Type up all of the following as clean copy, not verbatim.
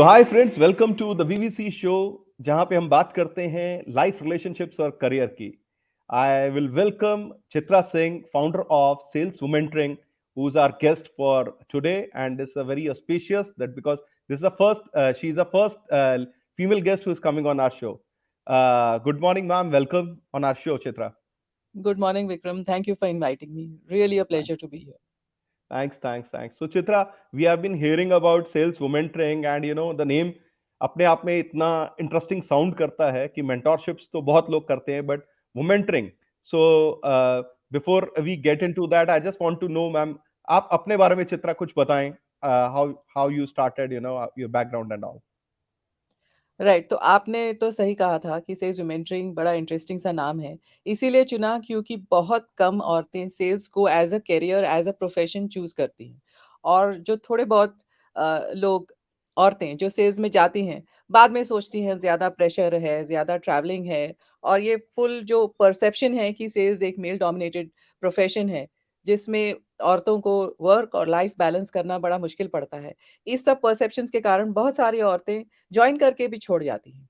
So hi friends, welcome to the VVC show, जहां पे हम बात करते हैं लाइफ रिलेशनशिप्स और करियर की। I will welcome Chitra Singh, founder of sales womentoring, who is our guest for today, and it's a very auspicious that because this is the first she is the first female guest who is coming on our show. Good morning, ma'am. Welcome on our show, Chitra. Good morning, Vikram. Thank you for inviting me. Really a pleasure to be here. Thanks. So Chitra, we have been hearing about sales mentoring, and the name अपने आप में इतना interesting sound करता है कि मेंटोरशिप्स तो बहुत लोग करते हैं, but womentoring. So before we get into that, I just want to know, ma'am, आप अपने बारे में चित्रा कुछ बताएं, how how you started, your background and all. Right, तो आपने तो सही कहा था कि सेल्स मेंटरिंग बड़ा इंटरेस्टिंग सा नाम है। इसीलिए चुना क्योंकि बहुत कम औरतें सेल्स को as a career, as a profession choose करती हैं। और जो थोड़े बहुत लोग औरतें जो सेल्स में जाती हैं, बाद में सोचती हैं ज़्यादा प्रेशर है, ज़्यादा ट्रैवलिंग है और ये फुल जो परसेप्शन है कि सेल्स एक मेल डोमिनेटेड प्रोफेशन है, जिसमें औरतों को वर्क और लाइफ बैलेंस करना बड़ा मुश्किल पड़ता है। इस सब परसेप्शंस के कारण बहुत सारी औरतें जॉइन करके भी छोड़ जाती हैं।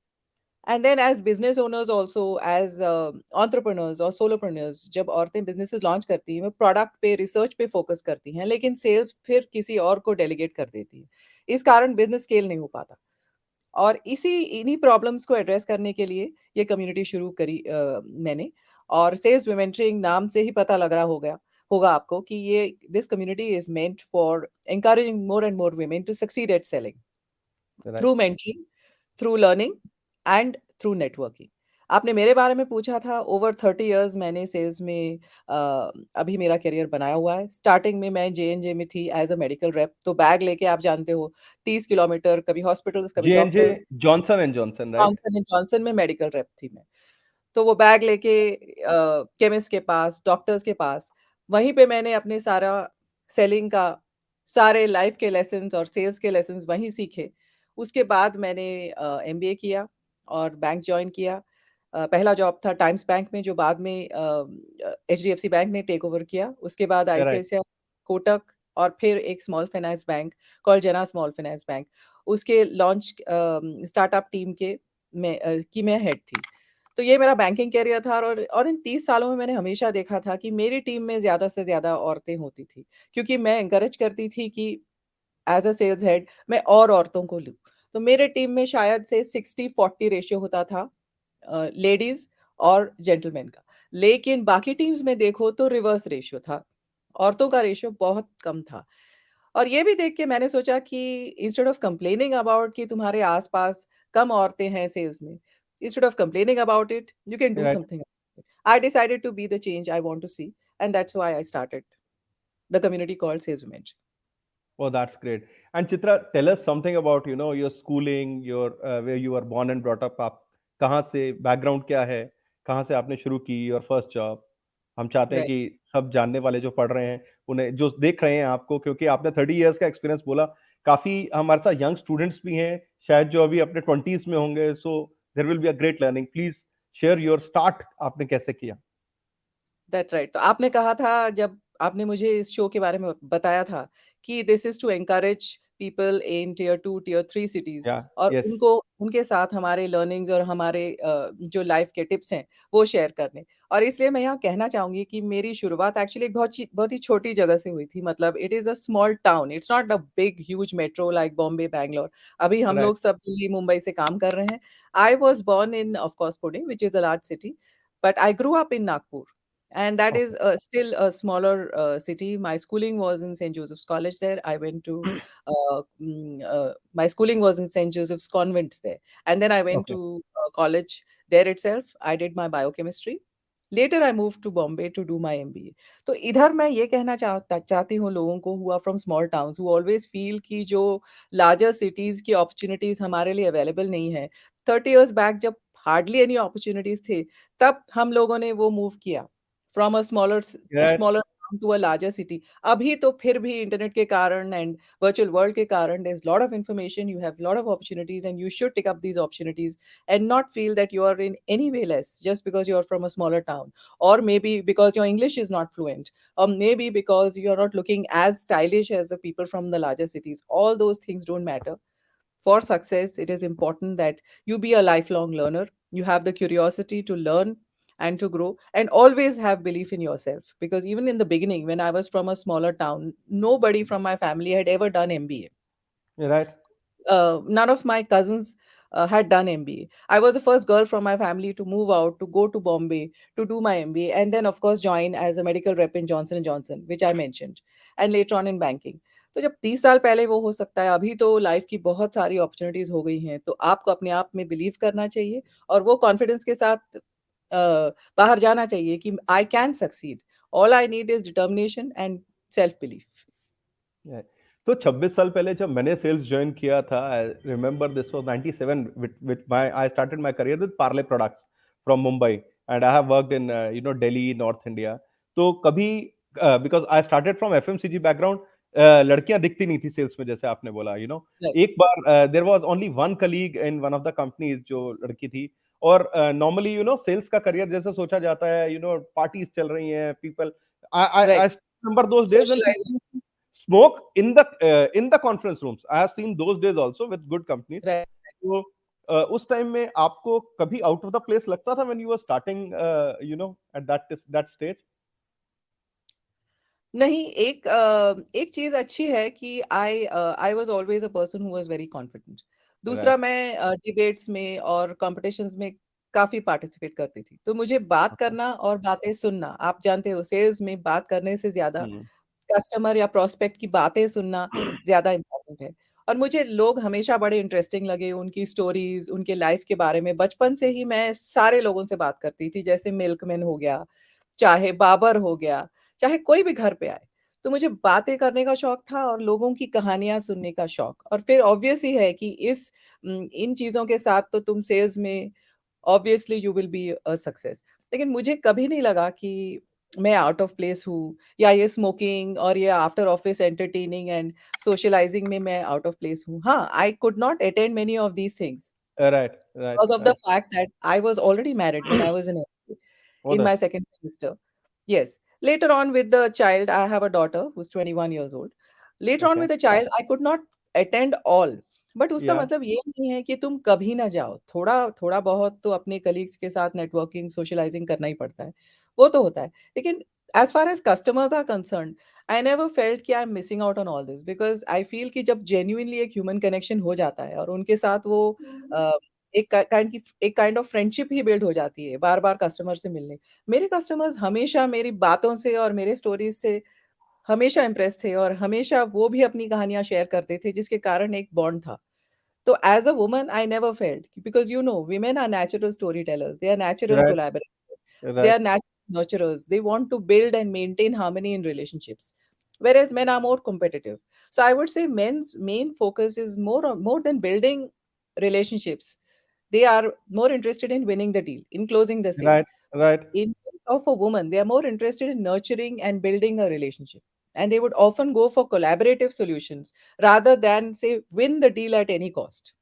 And then as business owners also as entrepreneurs और सोलोप्रेन्योर्स जब औरतें बिज़नेसेस लॉन्च करती हैं, वो प्रोडक्ट पे, रिसर्च पे फ़ोकस करती हैं, लेकिन सेल्स फिर किसी और को डेलीगेट कर देती हैं। इस कारण बिज़नेस स्केल नहीं हो पाता। और इन्हीं प्रॉब्लम्स को एड्रेस करने के लिए ये कम्युनिटी शुरू करी मैंने। और सेल्स मेंटरिंग नाम से ही पता लग रहा होगा आपको कि ये this community is meant for encouraging more and more women to succeed at selling right. Through mentoring, through learning and through networking. आपने मेरे बारे में पूछा था, ओवर 30 इयर्स मैंने सेल्स में अभी मेरा करियर बनाया हुआ है। स्टार्टिंग में मैं जे-एन-जे में थी एज़ अ मेडिकल रेप, तो बैग लेके आप जानते हो 30 किलोमीटर कभी हॉस्पिटल्स, कभी J&J doctors. Johnson right. Johnson and Johnson में मेडिकल रेप थी मैं। तो वो बैग लेके केमिस्ट के पास, डॉक्टर्स के पास, वहीं पे मैंने अपने सारा सेलिंग का सारे लाइफ के लेसन्स और सेल्स के लेसन्स वहीं सीखे। उसके बाद मैंने एमबीए किया और बैंक जॉइन किया। पहला जॉब था टाइम्स बैंक में, जो बाद में एचडीएफसी बैंक ने टेक ओवर किया। उसके बाद करेक्ट। आईसीआईसीआई, कोटक और फिर एक स्मॉल फाइनेंस बैंक कॉल्ड जना स्मॉल फाइनेंस बैंक। उसके लॉन्च स्टार्टअप टीम की मैं हेड थी। तो ये मेरा बैंकिंग करियर था और इन 30 सालों में मैंने हमेशा देखा था कि मेरी टीम में ज़्यादा से ज़्यादा औरतें होती थी, क्योंकि मैं एनकरेज करती थी कि एज़ अ सेल्स हेड मैं और औरतों को लूँ। तो मेरे टीम में शायद से 60-40 रेशियो होता था लेडीज़ और जेंटलमैन का। लेकिन बाकी टीम्स में देखो तो रिवर्स रेशियो था। औरतों का रेशियो बहुत कम था। और ये भी देख के मैंने सोचा कि इंस्टेड ऑफ कंप्लेनिंग अबाउट कि तुम्हारे आस-पास कम औरतें हैं सेल्स में, instead of complaining about it, you can do right. Something about it. I decided to be the change I want to see, and that's why I started the community called Sales Women. Oh, that's great. And Chitra, tell us something about, your schooling, your where you were born and brought up. आप कहाँ से, background क्या है, कहाँ से आपने शुरू की और फर्स्ट जॉब। हम चाहते हैं Right. कि सब जानने वाले जो पढ़ रहे हैं, उन्हें जो देख रहे हैं आपको, क्योंकि आपने 30 इयर्स का एक्सपीरियंस बोला। काफी हमारे साथ यंग स्टूडेंट्स भी हैं, शायद जो अभी अपने 20s में होंगे। So there will be a great learning. Please share your start, आपने कैसे किया। That's right. तो आपने कहा था जब आपने मुझे इस शो के बारे में बताया था कि this is to encourage people in tier 2, tier 3 cities या। और यस। उनको उनके साथ हमारे लर्निंग्स और हमारे जो लाइफ के टिप्स हैं, वो शेयर करने। और इसलिए मैं यहाँ कहना चाहूँगी कि मेरी शुरुआत एक्चुअली एक बहुत ही छोटी जगह से हुई थी। मतलब it is a small town, it's not a big huge metro like Bombay, Bangalore. अभी हम राइट। लोग सब दिल्ली, मुंबई से काम कर रहे हैं। I was born in of course Pune, which is a large city, but I grew up in Nagpur. And that is okay. still a smaller city. My schooling was in St. Joseph's College there. I went to my schooling was in St. Joseph's Convent there, and then I went okay. to college there itself. I did my biochemistry. Later, I moved to Bombay to do my MBA. तो इधर मैं ये कहना चाहती हूँ लोगों को who are from small towns who always feel कि जो larger cities की opportunities हमारे लिए available नहीं है। 30 years back जब hardly any opportunities थे, तब हम लोगों ने वो मूव किया from a smaller town to a larger city. अभी तो फिर भी इंटरनेट के कारण एंड वर्चुअल वर्ल्ड के कारण there is lot of information, you have lot of opportunities and you should take up these opportunities and not feel that you are in any way less just because you are from a smaller town, or maybe because your English is not fluent, or maybe because you are not looking as stylish as the people from the larger cities. All those things don't matter. For success, it is important that you be a lifelong learner. You have the curiosity to learn and to grow, and always have belief in yourself. Because even in the beginning, when I was from a smaller town, nobody from my family had ever done MBA. Right. None of my cousins had done MBA. I was the first girl from my family to move out, to go to Bombay, to do my MBA, and then, of course, join as a medical rep in Johnson and Johnson, which I mentioned, and later on in banking. तो जब 30 साल पहले वो हो सकता है, अभी तो लाइफ की बहुत सारी अपॉर्चुनिटीज हो गई हैं, तो आपको अपने आप में बिलीव करना चाहिए और वो कॉन्फिडेंस के साथ बाहर जाना चाहिए कि I can succeed. All I need is determination and self belief. Yeah. तो 26 साल पहले जब मैंने सेल्स ज्वाइन किया था, I remember this was 97 with my I started my career with Parle products from Mumbai, and I have worked in Delhi, north India. तो कभी because I started from FMCG background, लड़कियां दिखती नहीं थी सेल्स में, जैसे आपने बोला. राइट. एक बार there was only one colleague in one of the companies जो लड़की थी. और नॉर्मली सेल्स का करियर जैसे सोचा जाता है, पार्टीज चल रही हैं, people, I right. Remember those days when socialising. People smoke in the conference rooms. I have seen those days also with good companies. Right. तो उस टाइम में आपको कभी आउट ऑफ द प्लेस लगता था when you were starting at that stage? नहीं, एक चीज़ अच्छी है कि I was always a person who was very confident. दूसरा, Right. मैं डिबेट्स में और कॉम्पिटिशन्स में काफ़ी पार्टिसिपेट करती थी. तो मुझे बात Okay. करना और बातें सुनना, आप जानते हो सेल्स में बात करने से ज़्यादा Hmm. कस्टमर या प्रोस्पेक्ट की बातें सुनना ज़्यादा इम्पोर्टेंट है. और मुझे लोग हमेशा बड़े इंटरेस्टिंग लगे, उनकी स्टोरीज़, उनके लाइफ़ के बारे में. बचपन से ही मैं सारे लोगों से बात करती थी, जैसे मिल्कमैन हो गया, चाहे बाबर हो गया, चाहे कोई भी घर पे आए. तो मुझे बातें करने का शौक था और लोगों की कहानियाँ सुनने का शौक. और फिर ऑब्वियस ही है कि इन चीज़ों के साथ तो तुम सेल्स में obviously you will be a success. लेकिन मुझे कभी नहीं लगा कि मैं आउट ऑफ प्लेस हूँ, या ये स्मोकिंग और ये after office entertaining and socialising में मैं आउट ऑफ प्लेस हूँ. हाँ, I could not attend many of these things Right, right, because of the right. fact that I was already married when I was in MBA, वो in तो my है. second semester. Yes. Later on with the child, I have a daughter who's 21 years old. Later on Okay. with the child, I could not attend all. But उसका Yeah. मतलब ये नहीं है कि तुम कभी ना जाओ. थोड़ा थोड़ा बहुत तो अपने कलीग्स के साथ नेटवर्किंग, सोशलाइजिंग करना ही पड़ता है. वो तो होता है. लेकिन as far as customers are concerned, I never felt कि I am missing out on all this, because I feel कि जब जेन्युइनली एक ह्यूमन कनेक्शन हो जाता है और उनके साथ वो अ, एक kind of friendship he build हो जाती है, बार-बार कस्टमर से मिलने. मेरे कस्टमर्स हमेशा मेरी बातों से और मेरे स्टोरीज़ से हमेशा इम्प्रेस थे और हमेशा वो भी अपनी कहानियाँ शेयर करते थे, जिसके कारण एक बॉन्ड था. So as a woman, I never felt, because women are natural storytellers. They are natural Right, collaborators. They right, are natural nurturers. They want to build and maintain harmony in relationships, whereas men are more competitive. So I would say men's main focus is more than building relationships. They are more interested in winning the deal, in closing the sale. right, right. In case of a woman, they are more interested in nurturing and building a relationship. And they would often go for collaborative solutions rather than, say, win the deal at any cost.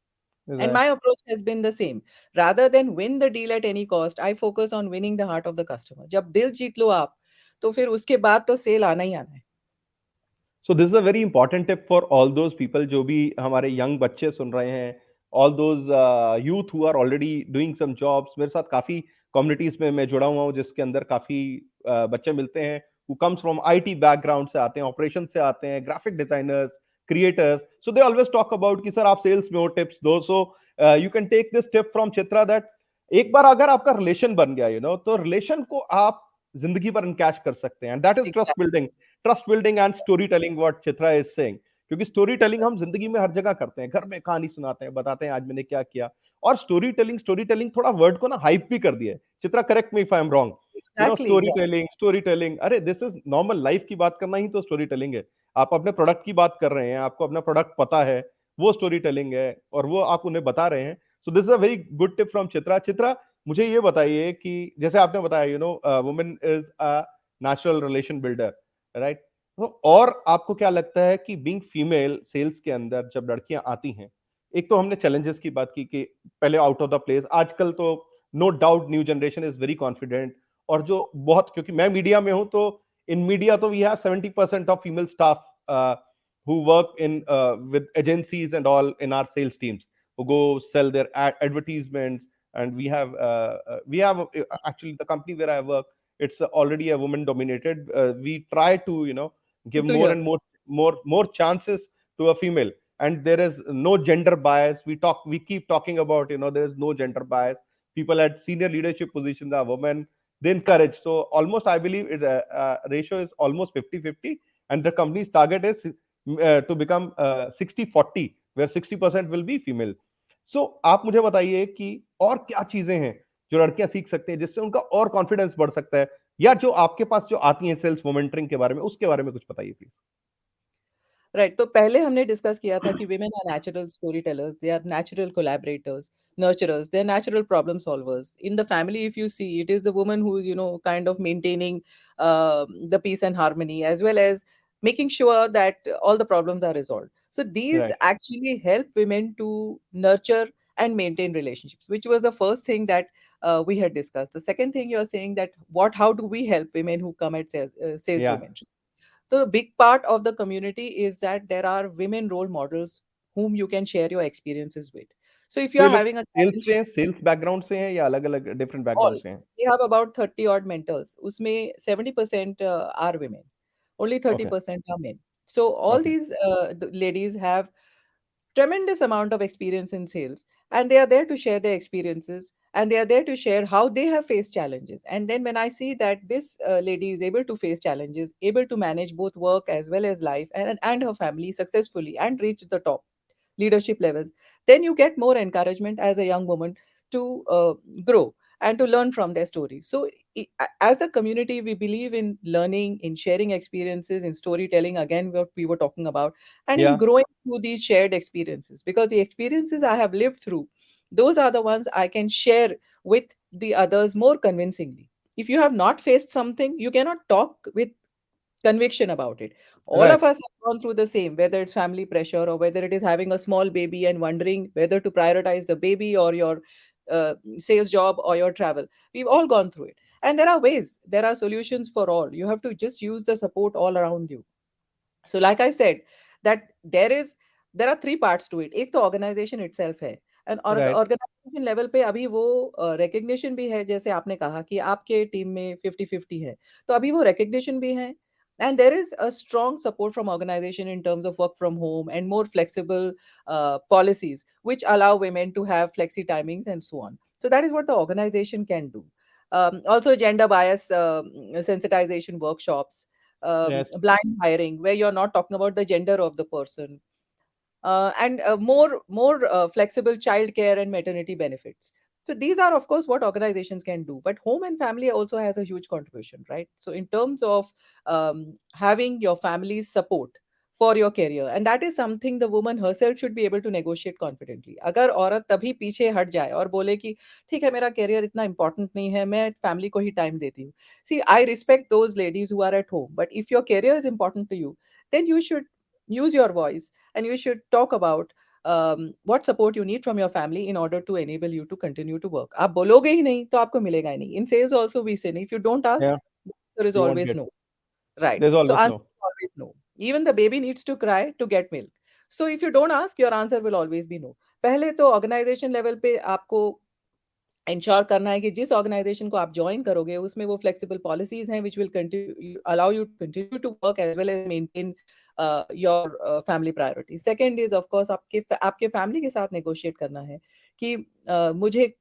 And Right. my approach has been the same. Rather than win the deal at any cost, I focus on winning the heart of the customer. जब दिल जीत लो आप, तो फिर उसके बाद तो cell आना ही आना है. So this is a very important tip for all those people जो भी हमारे young बच्चे सुन रहे हैं, all those youth who are already doing some jobs. मेरे साथ काफी communities में मैं जुड़ा हुआ हूँ जिसके अंदर काफी बच्चे मिलते हैं who comes from IT background से आते हैं, operations से आते हैं, graphic designers, creators. So they always talk about कि सर आप sales में हो, tips दो. So you can take this tip from Chitra that एक बार अगर आपका relation बन गया, तो relation को आप जिंदगी भर encapsulate कर सकते हैं. And that is trust Exactly. building. Trust building and story telling, what Chitra is saying. क्योंकि स्टोरी टेलिंग हम जिंदगी में हर जगह करते हैं, घर में कहानी सुनाते हैं, बताते हैं आज मैंने क्या किया. और स्टोरी टेलिंग थोड़ा वर्ड को ना हाइप भी कर दिया है. Chitra, correct me if I am wrong. Exactly, exactly. Story telling, अरे दिस इज नॉर्मल लाइफ की बात करना ही तो स्टोरी टेलिंग है. आप अपने प्रोडक्ट की बात कर रहे हैं, आपको अपना प्रोडक्ट पता है, वो स्टोरी टेलिंग है, और वो आप उन्हें बता रहे हैं. So this is a very good tip from Chitra. Chitra, मुझे ये बताइए कि जैसे आपने बताया women is a natural relation builder, right? तो और आपको क्या लगता है कि बीइंग फीमेल सेल्स के अंदर जब लड़कियां आती हैं, एक तो हमने चैलेंजेस की बात की कि पहले आउट ऑफ द प्लेस, आजकल तो no doubt new generation is very confident. और जो बहुत, क्योंकि मैं मीडिया में हूं, तो इन मीडिया तो we have 70% of female staff who work in with agencies and all in our sales teams, who go sell their advertisements. And we have actually the company where I work, it's already a woman dominated. We try to give Good to more hear. and more chances to a female. And there is no gender bias. We keep talking about, there is no gender bias. People at senior leadership positions are women. They encourage. So almost, I believe ratio is almost 50-50. And the company's target is to become 60-40, where 60% will be female. So आप मुझे बताइए कि और क्या चीजें हैं जो लड़कियां सीख सकते हैं जिससे उनका और कॉन्फिडेंस बढ़ सकता है, या जो आपके पास जो आती हैं सेल्स मोमेंटरिंग के बारे में, उसके बारे में कुछ बताइए प्लीज। राइट, तो पहले हमने डिस्कस किया था कि women are natural storytellers, they are natural collaborators, nurturers, they are natural problem solvers. In the family, if you see, it is the woman who is, kind of maintaining the peace and harmony, as well as making sure that all the problems are resolved. So these right. actually help women to nurture and maintain relationships, which was the first thing that we had discussed. The second thing you're saying, that how do we help women who come at says या women? So a big part of the community is that there are women role models whom you can share your experiences with. So if you तो ये are लोग having a sales से challenge, हैं, sales background से हैं, या अलग अलग डिफरेंट बैकग्राउंड all से हैं? we have about 30 odd mentors. Usme 70% are women. Only okay. 30% are men. So all okay. these ladies have tremendous amount of experience in sales, and they are there to share their experiences, and they are there to share how they have faced challenges. And then when I see that this lady is able to face challenges, able to manage both work as well as life, and her family successfully, and reach the top leadership levels, then you get more encouragement as a young woman to grow and to learn from their stories. So as a community, we believe in learning, in sharing experiences, in storytelling, again what we were talking about, and in या growing through these shared experiences, because the experiences I have lived through, those are the ones I can share with the others more convincingly. If you have not faced something, you cannot talk with conviction about it. All of right. us have gone through the same, whether it's family pressure or whether it is having a small baby and wondering whether to prioritize the baby or your sales job or your travel. We've all gone through it. And there are ways, there are solutions for all. You have to just use the support all around you. So like I said, that there are three parts to it. एक तो organization itself है, and right. organization level पे अभी वो recognition भी है, जैसे आपने कहा कि आपके टीम में 50-50 है, तो अभी वो recognition भी है, and there is a strong support from organization in terms of work from home and more flexible policies which allow women to have flexi timings and so on. So that is what the organization can do. Also gender bias sensitization workshops, yes. blind hiring, where you're not talking about the gender of the person, and more flexible childcare and maternity benefits. So these are, of course, what organizations can do. But home and family also has a huge contribution, right? So in terms of having your family's support for your career, and that is something the woman herself should be able to negotiate confidently. अगर औरत तभी पीछे हट जाए और बोले कि ठीक है, मेरा career इतना important नहीं है, मैं family को ही time देती हूँ. See, I respect those ladies who are at home, but if your career is important to you, then you should use your voice, and you should talk about what support you need from your family in order to enable you to continue to work. आप बोलोगे ही नहीं तो आपको मिलेगा ही नहीं. In sales also we say, if you don't या ask, there is you want always get. no. Right. There is So always answer no. is always no. Even the baby needs to cry to get milk. So if you don't ask, your answer will always be no. पहले तो organization level पे आपको ensure करना है कि जिस organisation को आप जॉइन करोगे उसमें वो फ्लेक्सिबल पॉलिसीज हैं which will continue allow you to continue to work as well as maintain your family priority. Second is of course आपके फैमिली के साथ नेगोशिएट करना है कि मुझे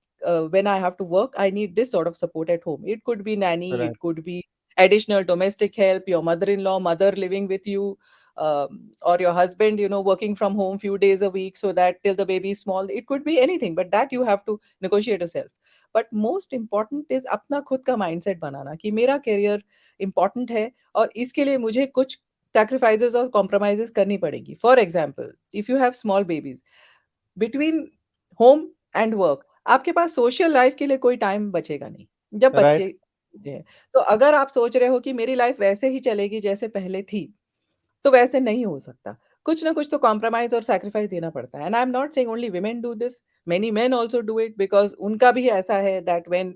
when I have to work, I need this sort of support at home. It could be nanny, it right. could be additional domestic help, your mother-in-law, mother living with you, or your husband, working from home few days a week so that till the baby is small. It could be anything, but that you have to negotiate yourself. But most important is अपना खुद का mindset बनाना कि मेरा career important है और इसके लिए मुझे कुछ सैक्रिफाइसेस और कॉम्प्रोमाइजेस करनी पड़ेगी. For example, if you have small babies, between home and work आपके पास सोशल लाइफ के लिए कोई टाइम बचेगा नहीं जब बच्चे राइट। हैं. तो अगर आप सोच रहे हो कि मेरी लाइफ वैसे ही चलेगी जैसे पहले थी, तो वैसे नहीं हो सकता. कुछ ना कुछ तो कॉम्प्रोमाइज़ और सैक्रिफाइस देना पड़ता है. And I am not saying only women do this, many men also do it, because उनका भी ऐसा है that when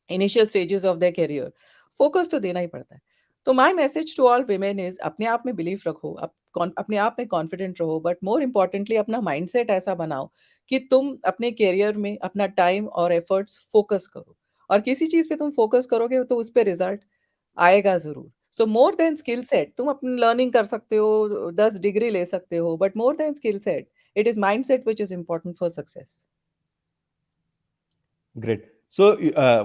initial stages of their career, focus तो देना ही पड़ता है. तो my message to all women is अपने आप में बिलीव रखो, अपने आप में कॉन्फिडेंट रहो, बट मोर इम्पोर्टेंटली अपना माइंडसेट ऐसा बनाओ कि तुम अपने करियर में अपना टाइम और एफर्ट्स फोकस करो, और किसी चीज पे तुम फोकस करोगे तो उस पे रिजल्ट आएगा जरूर। सो मोर देन स्किल सेट, तुम अपनी लर्निंग कर सकते हो, 10 डिग्री ले सकते हो, but more than skill set it is mind set which is important for success. Great. So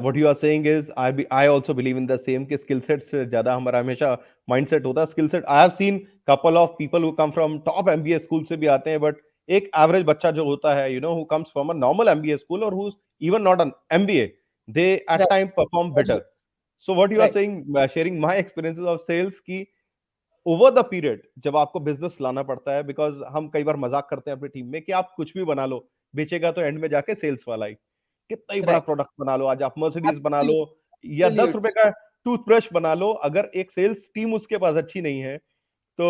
what you are saying is I also believe in the same कि skill set से ज़्यादा हमारा हमेशा mindset होता है। skill set I have seen couple of people who come from top MBA school से भी आते हैं, but एक average बच्चा जो होता है who comes from a normal MBA school or who's even not an MBA, they at right, time perform better. So what you are right, saying, sharing my experiences of sales की over the period जब आपको business लाना पड़ता है, because हम कई बार मजाक करते हैं अपनी टीम में कि आप कुछ भी बना लो, बेचेगा तो एंड में जाके सेल्स वाला ही। कितना ही बड़ा राइट, प्रोडक्ट बना लो, आज आप मर्सिडीज बना लो या दस एब्सोल्युटली, रुपए का टूथब्रश बना लो, अगर एक सेल्स टीम उसके पास अच्छी नहीं है तो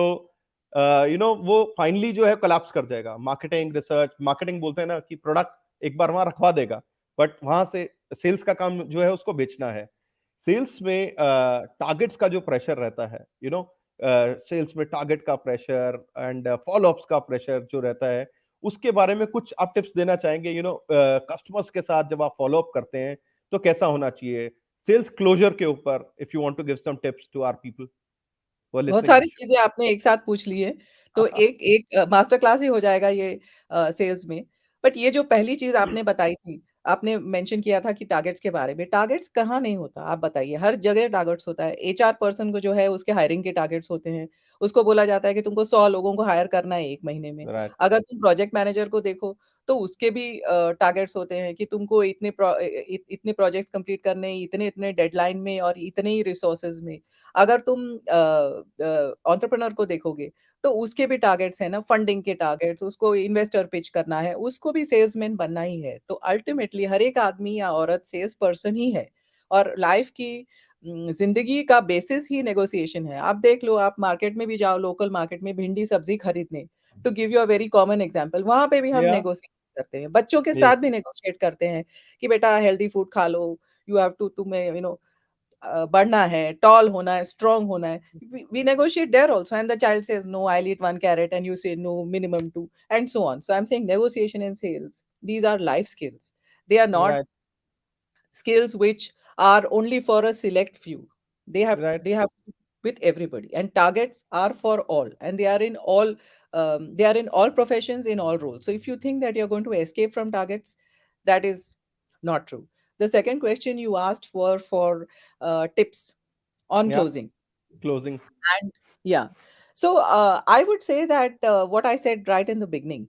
वो फाइनली जो है कोलैप्स कर जाएगा। मार्केटिंग रिसर्च, मार्केटिंग बोलते हैं ना कि प्रोडक्ट एक बार वहां रखवा देगा, बट वहां से सेल्स का काम जो है उसको बेचना है। सेल्स में टारगेट्स का जो प्रेशर रहता है, सेल्स में टारगेट का प्रेशर एंड फॉलोअप्स का प्रेशर जो रहता है, उसके बारे में कुछ आप टिप्स देना चाहेंगे? कस्टमर्स के साथ जब आप फॉलोअप करते हैं तो कैसा होना चाहिए? सेल्स क्लोजर के ऊपर if you want to give some tips to our people who are बहुत लिसनिंग सारी दिस चीज़ें आपने एक साथ पूछ ली है, तो एक एक मास्टर क्लास ही हो जाएगा ये सेल्स में। बट ये जो पहली चीज़ आपने बताई थी, आपने मेंशन किया था कि टारगेट्स के बारे में, टारगेट्स कहाँ नहीं होता, आप बताइए? हर जगह टारगेट्स होता है। एचआर पर्सन को जो है उसके हायरिंग के टारगेट्स होते हैं। उसको बोला जाता है कि तुमको 100 लोगों को हायर करना है 1 महीने में। राइट, अगर तुम प्रोजेक्ट मैनेजर को देखो, तो उसके भी टारगेट्स होते हैं कि तुमको इतने प्रोजेक्ट्स कंप्लीट करने हैं, इतने-इतने डेडलाइन में और इतने ही रिसोर्सेज़ में। अगर तुम एंटरप्रेन्योर को देखोगे, तो उसके भी टारगेट्स हैं ना, फंडिंग के टारगेट्स, उसको इन्वेस्टर पिच करना है, उसको भी सेल्समैन बनना ही है। तो अल्टीमेटली हर एक आदमी या औरत सेल्स पर्सन ही है, और लाइफ की ज़िंदगी का बेसिस ही नेगोशिएशन है। आप देख लो, आप मार्केट में भी जाओ, लोकल मार्केट में भिंडी सब्ज़ी खरीदने, to give you a very common example, वहाँ पे भी हम या नेगोशिएट करते हैं। बच्चों के यस, साथ भी नेगोशिएट करते हैं कि बेटा हेल्दी फूड खा लो, यू हैव टू तुम्हें बढ़ना है, टॉल होना है, स्ट्रॉन्ग होना है। We negotiate there also, and the child says, "No, I'll eat 1 carrot," and you say, "No, minimum 2," and so on. So I'm saying negotiation and sales, these are life skills. They are not right, skills which are only for a select few. Right, They have with everybody, and targets are for all, and they are in all professions, in all roles. So if you think that you're going to escape from targets, that is not true. The second question you asked for tips on या closing. Closing, And yeah, so I would say that what I said right in the beginning,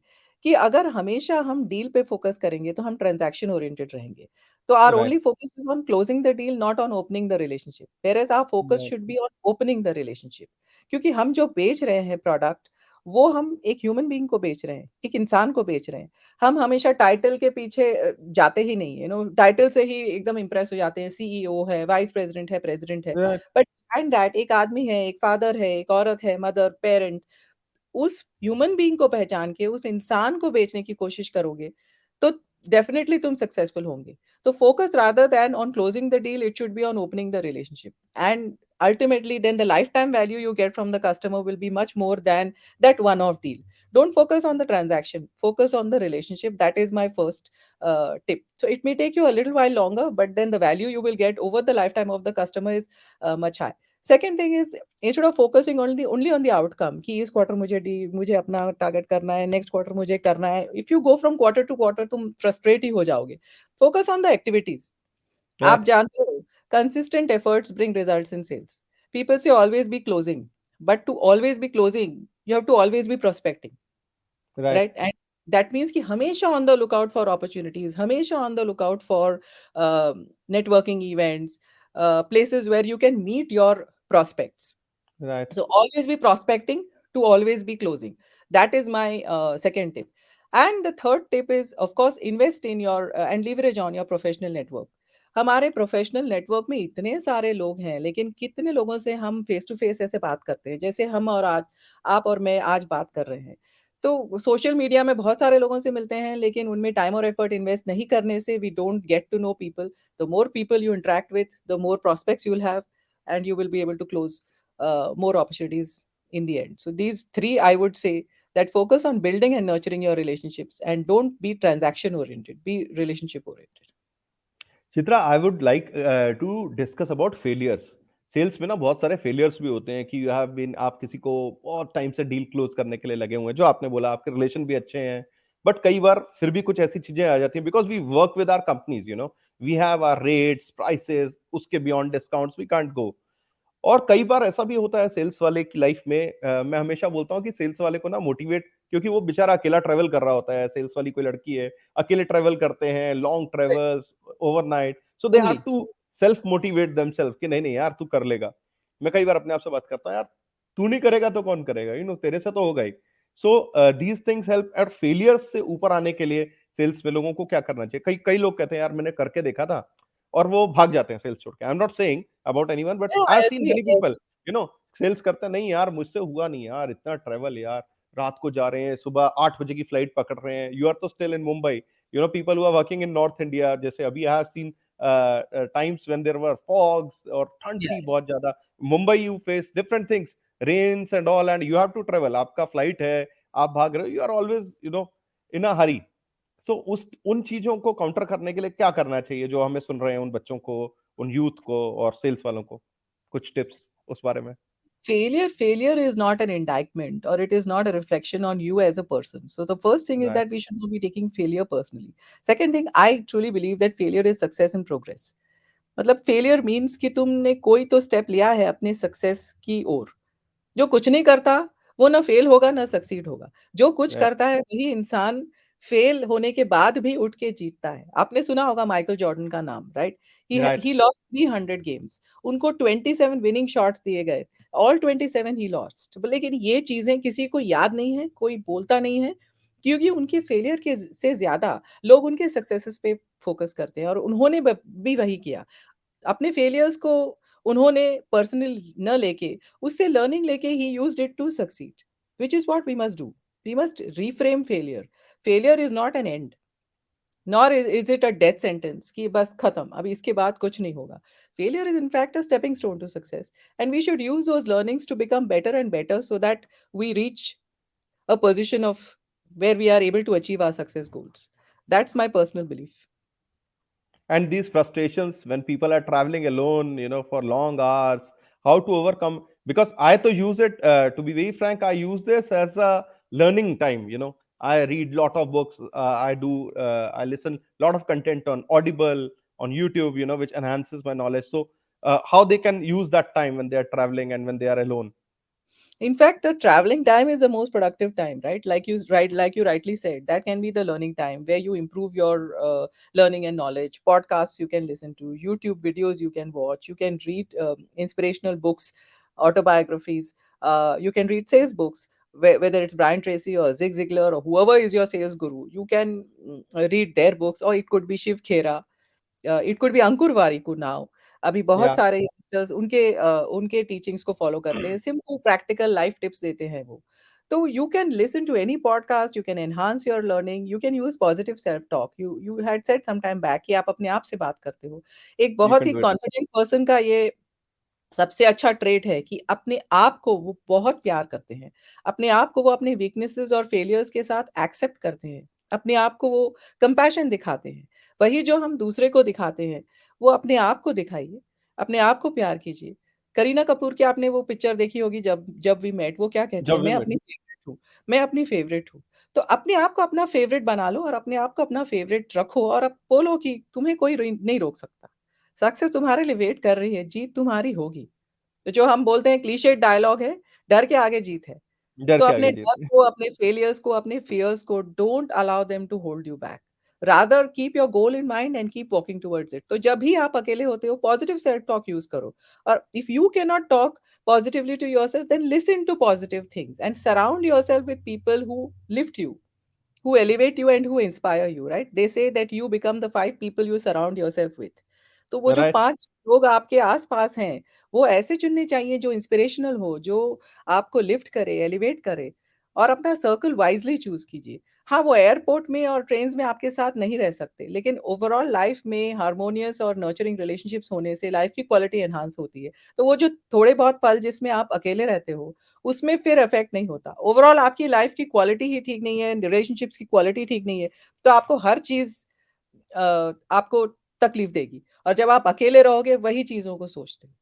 कि अगर हमेशा हम deal पे focus करेंगे तो हम transaction oriented रहेंगे। तो our right, only focus is on closing the deal, not on opening the relationship, whereas our focus right, should be on opening the relationship. क्योंकि हम जो बेच रहे हैं प्रोडक्ट, वो हम एक ह्यूमन बीइंग को बेच रहे हैं, एक इंसान को बेच रहे हैं। हम हमेशा टाइटल के पीछे जाते ही नहीं है, टाइटल से ही एकदम इम्प्रेस हो जाते हैं, सीईओ है, वाइस प्रेसिडेंट है, प्रेसिडेंट है। राइट, बट बिहाइंड दैट एक आदमी है, एक फादर है, एक औरत है, मदर, पेरेंट। उस ह्यूमन बीइंग को पहचान के उस इंसान को बेचने की कोशिश करोगे, तो डेफिनिटली तुम सक्सेसफुल होंगे। तो focus rather than on closing the deal, it should be on opening the relationship, and ultimately then the lifetime value you get from the customer will be much more than that one off deal. Don't focus on the transaction, focus on the relationship. That is my first tip. So it may take you a little while longer, but then the value you will get over the lifetime of the customer is much high. Second thing is, instead of focusing only on the outcome कि इस quarter मुझे अपना target करना है, next quarter मुझे करना है, if you go from quarter to quarter तुम फ्रस्ट्रेट ही हो जाओगे। Focus on the activities. आप राइट, जानते हो, consistent efforts bring results in sales. People से always be closing, but to always be closing you have to always be prospecting, right, right? And that means कि हमेशा on the lookout for opportunities, हमेशा on the lookout for networking events, places where you can meet your prospects. Right, So always be prospecting to always be closing. That is my second tip. And the third tip is, of course, invest in your and leverage on your professional network. हमारे professional network में इतने सारे लोग हैं, लेकिन कितने लोगों से हम फेस टू फेस ऐसे बात करते हैं, जैसे हम और आज आप और मैं आज बात कर रहे हैं। तो सोशल मीडिया में बहुत सारे लोगों से मिलते हैं, लेकिन उनमें टाइम और एफर्ट इन्वेस्ट नहीं करने से we don't get to know people. The more people you interact with, the more prospects you will have, and you will be able to close more opportunities in the end. So these three, I would say, that focus on building and nurturing your relationships, and don't be transaction oriented, be relationship oriented. Chitra, I would like to discuss about failures. Sales में ना बहुत सारे failures भी होते हैं कि you have been, आप किसी को बहुत टाइम से डील क्लोज करने के लिए लगे हुए हैं, जो आपने बोला आपके रिलेशन भी अच्छे हैं, बट कई बार फिर भी कुछ ऐसी चीजें आ जाती हैं, because we work with our companies, we have our rates, prices, उसके beyond discounts we can't go. और कई बार ऐसा भी होता है सेल्स वाले की लाइफ में, मैं हमेशा बोलता हूँ कि सेल्स वाले को ना मोटिवेट, क्योंकि वो बेचारा अकेला ट्रेवल कर रहा होता है, सेल्स वाली कोई लड़की है, अकेले ट्रेवल करते हैं, long Right. Travels, overnight, so they have Only. To self motivate themselves कि नहीं नहीं यार तू कर लेगा। मैं कई बार अपने आप से बात करता हूँ, यार तू नहीं करेगा तो कौन करेगा, तेरे से तो होगा ही। So these things help. और फेलियर्स से ऊपर आने के लिए सेल्स में लोगों को क्या करना चाहिए? कई कई लोग कहते हैं यार मैंने करके देखा था, और वो भाग जाते हैं सेल्स छोड़ के। I am not saying about anyone, but Yeah, I have I seen agree. Many I people, agree. Sales करते हैं, नहीं यार मुझसे हुआ नहीं यार, इतना ट्रेवल यार, रात को जा रहे हैं, सुबह 8 बजे की फ्लाइट पकड़ रहे हैं, यू आर तो still in Mumbai, people who are working in North India, जैसे अभी I have seen times when there were fogs और ठंड Yeah. थी बहुत ज्यादा। Mumbai you face different things, rains and all, and you have to travel, आपका flight है, आप भाग रहे हो, you are always in a hurry. So उस उन चीजों को काउंटर करने के लिए क्या करना चाहिए, जो हमें सुन रहे हैं उन बच्चों को, उन यूथ को और सेल्स वालों को? कुछ टिप्स उस बारे में। Failure is not an indictment, or it is not a reflection on you as a person. So the first thing is right, that we should not be taking failure personally. Second thing, I truly believe that failure is success in progress. मतलब failure means कि तुमने कोई तो step लिया है अपने success की ओर। जो कुछ नहीं करता, वो ना फेल होगा, ना सक्सीड होगा। जो कुछ यस, करता है, वही इंसान फेल होने के बाद भी उठ के जीतता है। आपने सुना होगा माइकल जॉर्डन का नाम, right? Right, he lost 300 games. उनको 27 विनिंग शॉट्स दिए गए। All 27 he lost. लेकिन ये चीज़ें किसी को याद नहीं है, कोई बोलता नहीं है, क्योंकि उनके फेलियर के से ज़्यादा लोग उनके सक्सेसेस पे फोकस करते हैं, और उन्होंने भी वही किया। अपने फेलियर्स को उन्होंने पर्सनल न लेके, उससे लर्निंग लेके ही used it to succeed, which is what we must do. We must reframe failure. Failure is not an end, nor is it a death sentence कि बस खत्म, अभी इसके बाद कुछ नहीं होगा। Failure is in fact a stepping stone to success, and we should use those learnings to become better and better, so that we reach a position of where we are able to achieve our success goals. That's my personal belief. and these frustrations when people are traveling alone, for long hours, how to overcome? Because I to use it, to be very frank, I use this as a learning time. I read lot of books, I listen lot of content on Audible, on YouTube, which enhances my knowledge. So how they can use that time when they are traveling and when they are alone? In fact, the traveling time is the most productive time, right? Like you rightly said, that can be the learning time where you improve your learning and knowledge. Podcasts you can listen to, YouTube videos you can watch, you can read inspirational books, autobiographies. You can read sales books, whether it's Brian Tracy or Zig Ziglar or whoever is your sales guru. You can read their books, or it could be Shiv Khera, it could be Ankur Warikoo now. अभी बहुत Yeah, सारे youngsters उनके teachings को follow करते हैं, simple practical life tips देते हैं वो। तो you can listen to any podcast, you can enhance your learning, you can use positive self talk. You had said some time back कि आप अपने आप से बात करते हो। एक you बहुत can he do it. Confident person का ये सबसे अच्छा ट्रेट है कि अपने आप को वो बहुत प्यार करते हैं। अपने आप को वो अपने वीकनेसेस और फेलियर्स के साथ एक्सेप्ट करते हैं। अपने आप को वो कंपैशन दिखाते हैं। वही जो हम दूसरे को दिखाते हैं, वो अपने आप को दिखाइए। अपने आप को प्यार कीजिए। करीना कपूर की आपने वो पिक्चर देखी होगी, जब जब वी मेट, वो क्या कहती है, जब वी मैं मेट। अपनी फेवरेट हूँ, मैं अपनी फेवरेट हूँ। तो अपने आप को अपना फेवरेट बना लो, और अपने आप को अपना फेवरेट रखो, और अब बोलो कि तुम्हें कोई नहीं रोक सकता। सक्सेस तुम्हारे लिए वेट कर रही है, जीत तुम्हारी होगी। तो जो हम बोलते हैं क्लीशे डायलॉग है, डर के आगे जीत है। डर तो के अपने आगे डर जीत। को, अपने फेलियर्स को, अपने फियर्स को, don't allow them to hold you back. Rather keep your goal in mind and keep walking towards it. तो जब भी आप अकेले होते हो, पॉजिटिव सेल्फ टॉक यूज करो। और if you can not talk positively to yourself, then listen to positive things and surround yourself with people who lift you, who elevate you and who inspire you, right? They say that you become the 5 people you surround yourself with. तो वो जो right. 5 लोग आपके आस-पास हैं, वो ऐसे चुनने चाहिए जो इंस्पिरेशनल हो, जो आपको लिफ्ट करे, एलिवेट करे। और अपना सर्कल वाइजली चूज कीजिए। हाँ, वो एयरपोर्ट में और ट्रेन्स में आपके साथ नहीं रह सकते, लेकिन ओवरऑल लाइफ में हार्मोनियस और नर्चरिंग रिलेशनशिप्स होने से लाइफ की क्वालिटी एनहांस होती है। तो वो जो थोड़े बहुत पल जिसमें आप अकेले रहते हो, उसमें फिर इफेक्ट नहीं होता। ओवरऑल आपकी लाइफ की क्वालिटी ही ठीक नहीं है, रिलेशनशिप्स की क्वालिटी ठीक नहीं है, तो आपको हर चीज़ आपको तकलीफ देगी, और जब आप अकेले रहोगे वही चीज़ों को सोचते हो।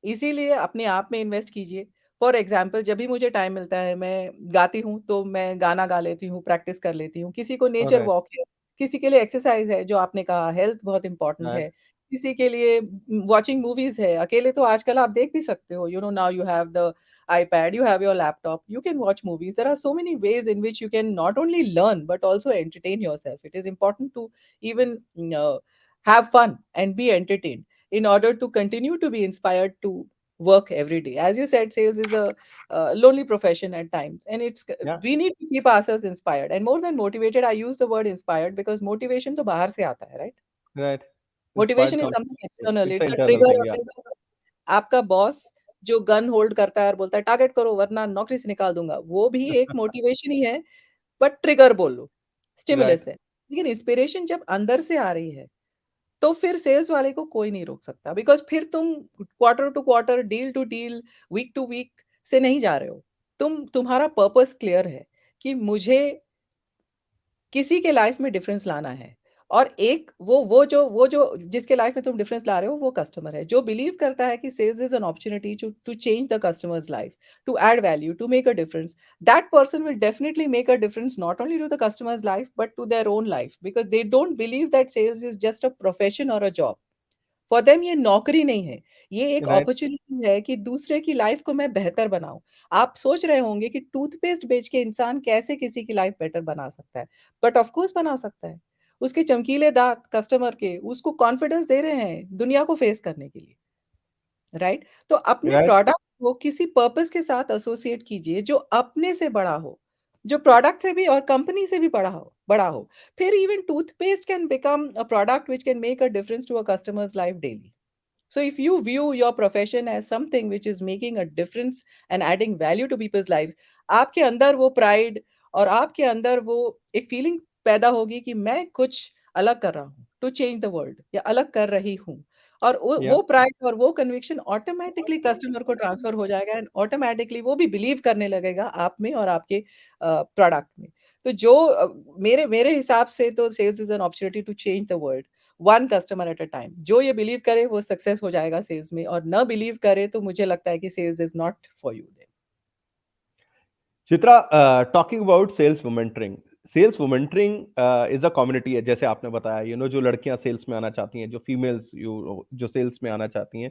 इसीलिए अपने आप में इन्वेस्ट कीजिए। फॉर एग्ज़ाम्पल जब भी मुझे टाइम मिलता है, मैं गाती हूँ, तो मैं गाना गा लेती हूँ, प्रैक्टिस कर लेती हूँ। किसी को नेचर राइट, वॉक है, किसी के लिए एक्सरसाइज़ है, जो आपने कहा हेल्थ बहुत इम्पोर्टेंट राइट, है, किसी के लिए वॉचिंग मूवीज़ है। अकेले तो आजकल आप देख भी सकते हो, now you have the iPad, you have your laptop, you can watch movies. There are so many ways in which you can not only learn but also entertain yourself. It is important to even have fun and be entertained in order to continue to be inspired to work every day. As you said, sales is a lonely profession at times, and yeah, we need to keep ourselves inspired. And more than motivated, I use the word inspired because motivation to bahar se aata hai, right? right. Inspired Motivation is comes, something external. it's an It's a internal trigger thing, or yeah. trigger बस आपका boss जो gun hold करता है और बोलता है target करो वरना नौकरी से निकाल दूँगा, वो भी एक मोटिवेशन ही है, बट ट्रिगर बोल लो, Right, स्टिमुलस है। लेकिन इंस्पिरेशन जब अंदर से आ रही है, तो फिर सेल्स वाले को कोई नहीं रोक सकता, बिकॉज़ फिर तुम quarter to quarter, deal to deal, week to week से नहीं जा रहे हो। तुम्हारा पर्पस क्लियर है कि मुझे किसी के लाइफ में डिफरेंस लाना है, और एक वो जो जिसके लाइफ में तुम डिफरेंस ला रहे हो वो कस्टमर है, जो बिलीव करता है कि sales is an opportunity to change the customers life, to add value, to make a difference. That person will definitely make a difference not only to the customers life but to their own life, because they don't believe that sales is just a profession और a job. For them ये नौकरी नहीं है, ये एक right. Opportunity है कि दूसरे की लाइफ को मैं बेहतर बनाऊँ। आप सोच रहे होंगे कि टूथपेस्ट बेच के इंसान कैसे किसी की लाइफ बेटर बना सकता है? बट ऑफ कोर्स बना सकता है। उसके चमकीले दाँत कस्टमर के उसको कॉन्फिडेंस दे रहे हैं दुनिया को फेस करने के लिए, राइट? तो अपने Right. प्रोडक्ट को किसी पर्पस के साथ एसोसिएट कीजिए जो अपने से बड़ा हो, जो प्रोडक्ट से भी और कंपनी से भी बड़ा हो। फिर even toothpaste can become a product which can make a difference to a customers life daily. So if you view your profession as something which is making a difference and adding value to people's lives, आपके अंदर वो pride और आपके अंदर वो एक feeling पैदा होगी कि मैं कुछ अलग कर रहा हूँ, टू चेंज द वर्ल्ड, या अलग कर रही हूँ। और Yeah. वो प्राइड और वो कन्विक्शन ऑटोमैटिकली कस्टमर को ट्रांसफर हो जाएगा, एंड ऑटोमैटिकली वो भी बिलीव करने लगेगा आप में और आपके प्रोडक्ट में। तो जो मेरे मेरे हिसाब से तो sales is an opportunity to change the world, one customer at a time. जो ये बिलीव करे वो सक्सेस हो जाएगा सेल्स में, और न बिलीव करे तो मुझे लगता है कि sales is not for you then. Chitra, talking about sales womentoring, sales womentoring is a community है, जैसे आपने बताया, जो लड़कियां सेल्स में आना चाहती हैं, जो फीमेल्स जो सेल्स में आना चाहती हैं,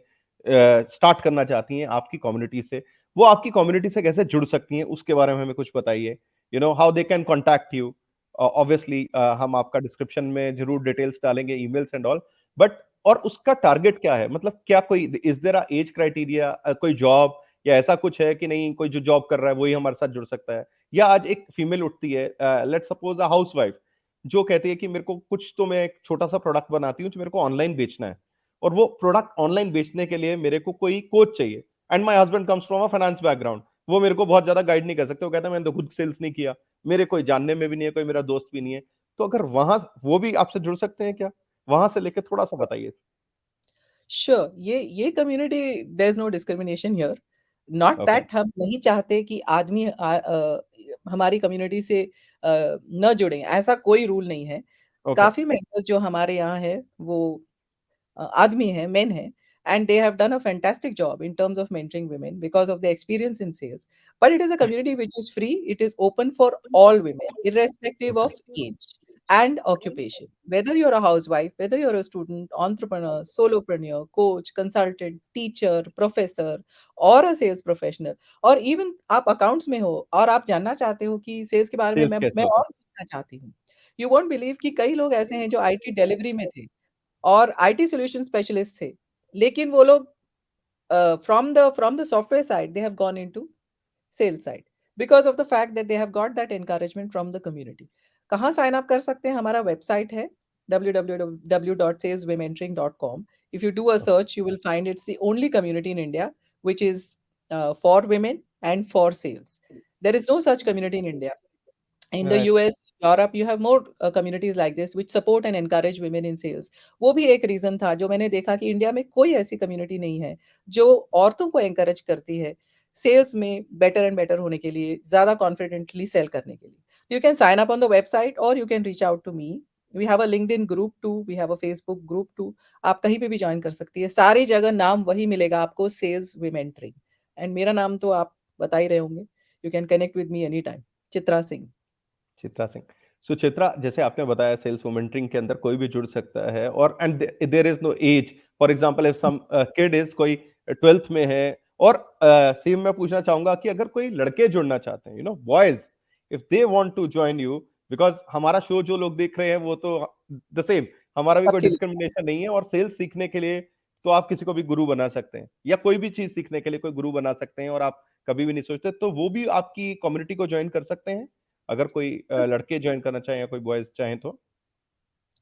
स्टार्ट करना चाहती हैं आपकी कम्युनिटी से, वो आपकी कम्युनिटी से कैसे जुड़ सकती हैं, उसके बारे में हमें कुछ बताइए। How they can contact you. Obviously हम आपका डिस्क्रिप्शन में जरूर डिटेल्स डालेंगे, ईमेल्स एंड ऑल, बट और उसका टारगेट क्या है, मतलब क्या कोई is there a age criteria, कोई जॉब या ऐसा कुछ है कि नहीं, कोई जो जॉब कर रहा है वही हमारे साथ जुड़ सकता है, या आज एक फीमेल उठती है, लेट्स सपोज अ हाउसवाइफ, जो कहती है कि मेरे को कुछ तो, मैं एक छोटा सा प्रोडक्ट बनाती हूँ जो मेरे को ऑनलाइन बेचना है, और वो प्रोडक्ट ऑनलाइन बेचने के लिए मेरे को कोई कोच चाहिए, and my husband comes from a finance background, वो मेरे को बहुत ज्यादा गाइड नहीं कर सकते, वो कहता है मैंने तो खुद सेल्स नहीं किया, मेरे कोई जानने में भी नहीं है, कोई मेरा दोस्त भी नहीं है, तो अगर वहां वो भी आपसे जुड़ सकते हैं क्या, वहां से लेके थोड़ा सा बताइए। श्योर, ये community, there is no discrimination here. Not okay, that हम नहीं चाहते कि आदमी हमारी कम्युनिटी से न जुड़े, ऐसा कोई रूल नहीं है। ओके, काफी मेंटर्स जो हमारे यहाँ है वो आदमी हैं, men हैं, and they have done a fantastic job in terms of mentoring women because of their experience in sales. But it is a community which is free. It is open for all women, irrespective okay, of age and occupation. Whether you're a housewife, whether you're a student, entrepreneur, solopreneur, coach, consultant, teacher, professor, or a sales professional, और even आप accounts में हो और आप जानना चाहते हो कि sales के बारे में सेल्स मैं कैसे होता और सीखना चाहती हूँ। You won't believe कि कई लोग ऐसे हैं जो आईटी डिलीवरी में थे और आईटी सॉल्यूशन स्पेशलिस्ट थे। लेकिन वो लोग from the software side they have gone into sales side because of the fact that they have got that encouragement from the community. कहाँ साइन अप कर सकते हैं? हमारा वेबसाइट है www.saleswomentoring.com. If you do a है? search, you will find it's the only community in India which is for women and for sales. There is no such community in India. In the Right. US, Europe, you have more communities like this which support and encourage women in sales. वो भी एक reason था जो मैंने देखा कि India में कोई ऐसी कम्युनिटी नहीं है जो औरतों को एनकरेज करती है सेल्स में बेटर एंड बेटर होने के लिए, ज्यादा कॉन्फिडेंटली सेल करने के लिए. You can sign up on the website और you can reach out to me. We have a LinkedIn group too, we have a Facebook group too. आप कहीं पे भी ज्वाइन कर सकती है, सारी जगह नाम वही मिलेगा आपको, सेल्स विमेन ट्रेन. एंड मेरा नाम तो आप बता ही रहे होंगे. You can connect with me any time. Chitra Singh. Chitra Singh. So Chitra, जैसे आपने बताया सेल्स मोमेंटरिंग के अंदर कोई भी जुड़ सकता है, और and there is no age. For example if some kid is कोई 12th में है, और सेम मैं पूछना चाहूंगा कि अगर कोई लड़के जुड़ना चाहते हैं, boys, if they want to join you, because हमारा शो जो लोग देख रहे हैं वो तो द सेम, हमारा भी कोई सबके लिए. डिस्क्रिमिनेशन नहीं है, और सेल्स सीखने के लिए तो आप किसी को भी गुरु बना सकते हैं, या कोई भी चीज सीखने के लिए कोई गुरु बना सकते हैं, और आप कभी भी नहीं सोचते, तो वो भी आपकी कम्युनिटी को ज्वाइन कर सकते हैं अगर कोई लड़के ज्वाइन करना चाहें या कोई बॉयज चाहें तो.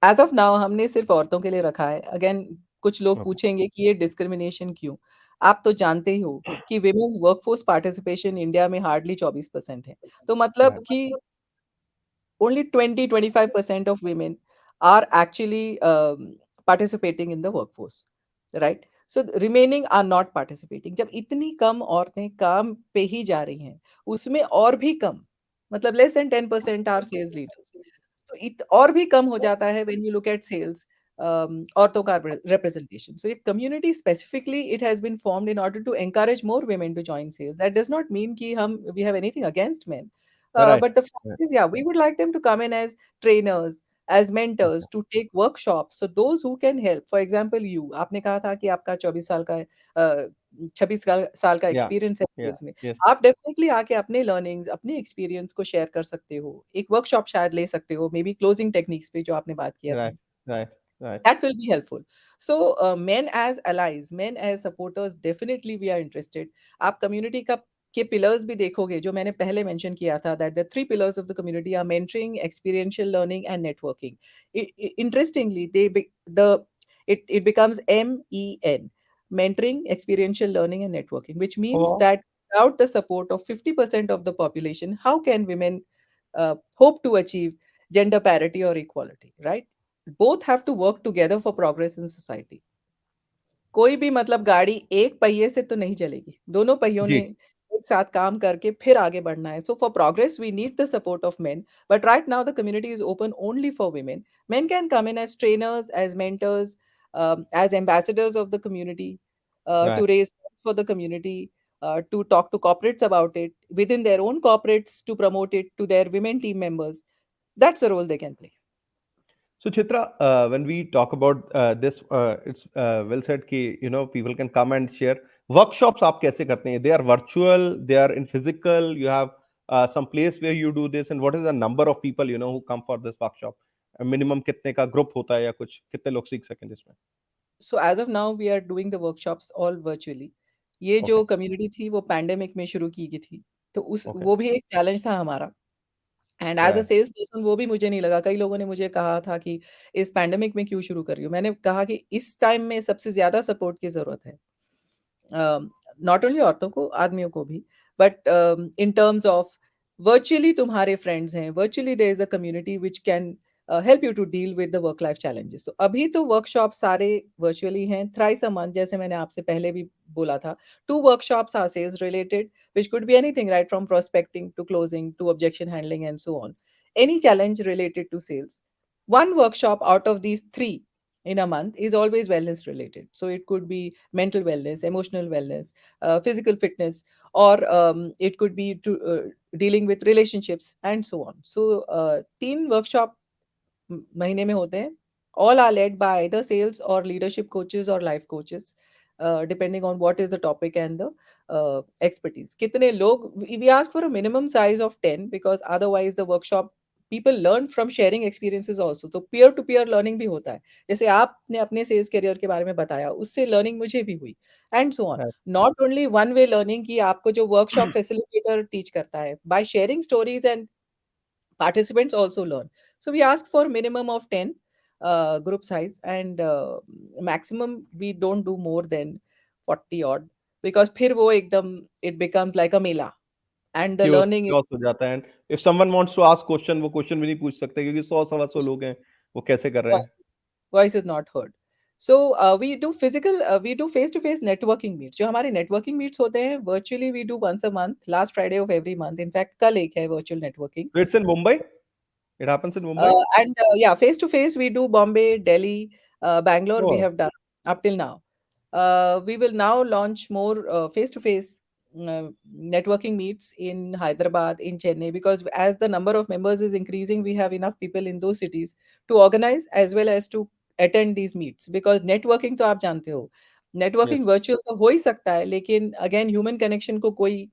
एज ऑफ नाउ हमने सिर्फ औरतों के लिए रखा है. अगेन कुछ लोग ओके. पूछेंगे कि ये डिस्क्रिमिनेशन क्यों. आप तो जानते ही हो कि विमेन्स वर्कफोर्स पार्टिसिपेशन इंडिया में हार्डली 24% है. तो मतलब कि only 20-25% of women are actually participating in the workforce, right? So the remaining are not participating. जब इतनी कम औरतें काम पे ही जा रही हैं, उसमें और भी कम, मतलब less than 10% are sales leaders. तो और भी कम हो जाता है when you look at sales, औरतों का representation. So ये community specifically it has been formed in order to encourage more women to join sales. That does not mean कि हम we have anything against men. Right. But the fact is, yeah, we would like them to come in as trainers, as mentors, to take workshops. So those who can help, for example, you, आपने कहा था कि आपका 24 साल का 26 साल का या. एक्सपीरियंस है या. सेल्स में. यस. आप डेफिनेटली आके अपने लर्निंग्स, अपने एक्सपीरियंस को शेयर कर सकते हो. एक वर्कशॉप शायद ले सकते हो, मे बी क्लोजिंग टेक्निक्स पे जो आपने बात किया था. Right. Right. Right. That will be helpful. So, men as allies, men as supporters, definitely we are interested. आप community का के pillars भी देखोगे जो मैंने पहले mention किया था, that the three pillars of the community are mentoring, experiential learning, and networking. Interestingly, it becomes MEN, mentoring, experiential learning, and networking, which means O. that without the support of 50% of the population, how can women hope to achieve gender parity or equality, right? Both have to work together for progress in society. कोई भी मतलब गाड़ी एक पहिए से तो नहीं चलेगी, दोनों पहियों ने जी. एक साथ काम करके फिर आगे बढ़ना है. So for progress we need the support of men, but right now the community is open only for women. Men can come in as trainers, as mentors, as ambassadors of the community, to right. raise funds for the community, to talk to corporates about it, within their own corporates to promote it to their women team members. That's the role they can play. So Chitra, when we talk about this, it's well said कि people can come and share. Workshops आप कैसे करते हैं? They are virtual, they are in physical. You have some place where you do this, and what is the number of people who come for this workshop? Minimum कितने का group होता है, या कुछ कितने लोग सीख सकें जिसमें? So as of now we are doing the workshops all virtually. ये Okay. जो कम्युनिटी थी वो पैंडेमिक में शुरू की गई थी. तो उस Okay. वो भी एक चैलेंज था हमारा. And as a Right. Sales person वो भी मुझे नहीं लगा. कई लोगों ने मुझे कहा था कि इस पैंडेमिक में क्यों शुरू कर रही हो? मैंने कहा कि इस टाइम में सबसे ज़्यादा सपोर्ट की ज़रूरत है. नॉट ओनली औरतों को, आदमियों को भी, but in terms of virtually तुम्हारे फ्रेंड्स हैं, virtually there is a community which can help you to deal with the work life challenges. तो अभी तो वर्कशॉप सारे वर्चुअली हैं, थ्राइस अ मंथ, जैसे मैंने आपसे पहले भी बोला था. 2 workshops are sales related, which could be anything, right from prospecting to closing to objection handling and so on. Any challenge related to sales. One workshop out of these 3 in a month is always wellness related. So it could be mental wellness, emotional wellness, physical fitness, or it could be dealing with relationships and so on. So 3 workshop महीने में होते हैं. All are led by either sales or leadership coaches or life coaches, depending on what is the topic and the expertise. कितने लोग, we ask for a minimum size of 10 because otherwise the workshop people learn from sharing experiences also. तो peer to peer learning भी होता है. जैसे आपने अपने sales career के बारे में बताया, उससे लर्निंग मुझे भी हुई and so on. Right. Not only one way learning की आपको जो वर्कशॉप फैसिलिटेटर टीच करता है, by sharing stories and participants also learn. So we ask for minimum of 10 group size, and maximum we don't do more than 40 odd, because फिर वो एकदम it becomes like a mela. And the learning is chaos हो जाता है, and if someone wants to ask question, वो question भी नहीं पूछ सकते क्योंकि 100 सवा 100 लोग हैं, वो कैसे कर रहे हैं? voice is not heard. So we do face to face networking meets. जो हमारे networking meets होते हैं virtually we do once a month, last Friday of every month. In fact, कल एक है virtual networking. So it's in Mumbai? It happens in Mumbai? And yeah, face to face we do Bombay, Delhi, Bangalore. We Oh, have done up till now. We will now launch more face to face networking meets in Hyderabad, in Chennai, because as the number of members is increasing, we have enough people in those cities to organize as well as to attend these meets. Because networking तो आप जानते हो, yes. networking virtual तो हो ही सकता है, लेकिन again human connection को कोई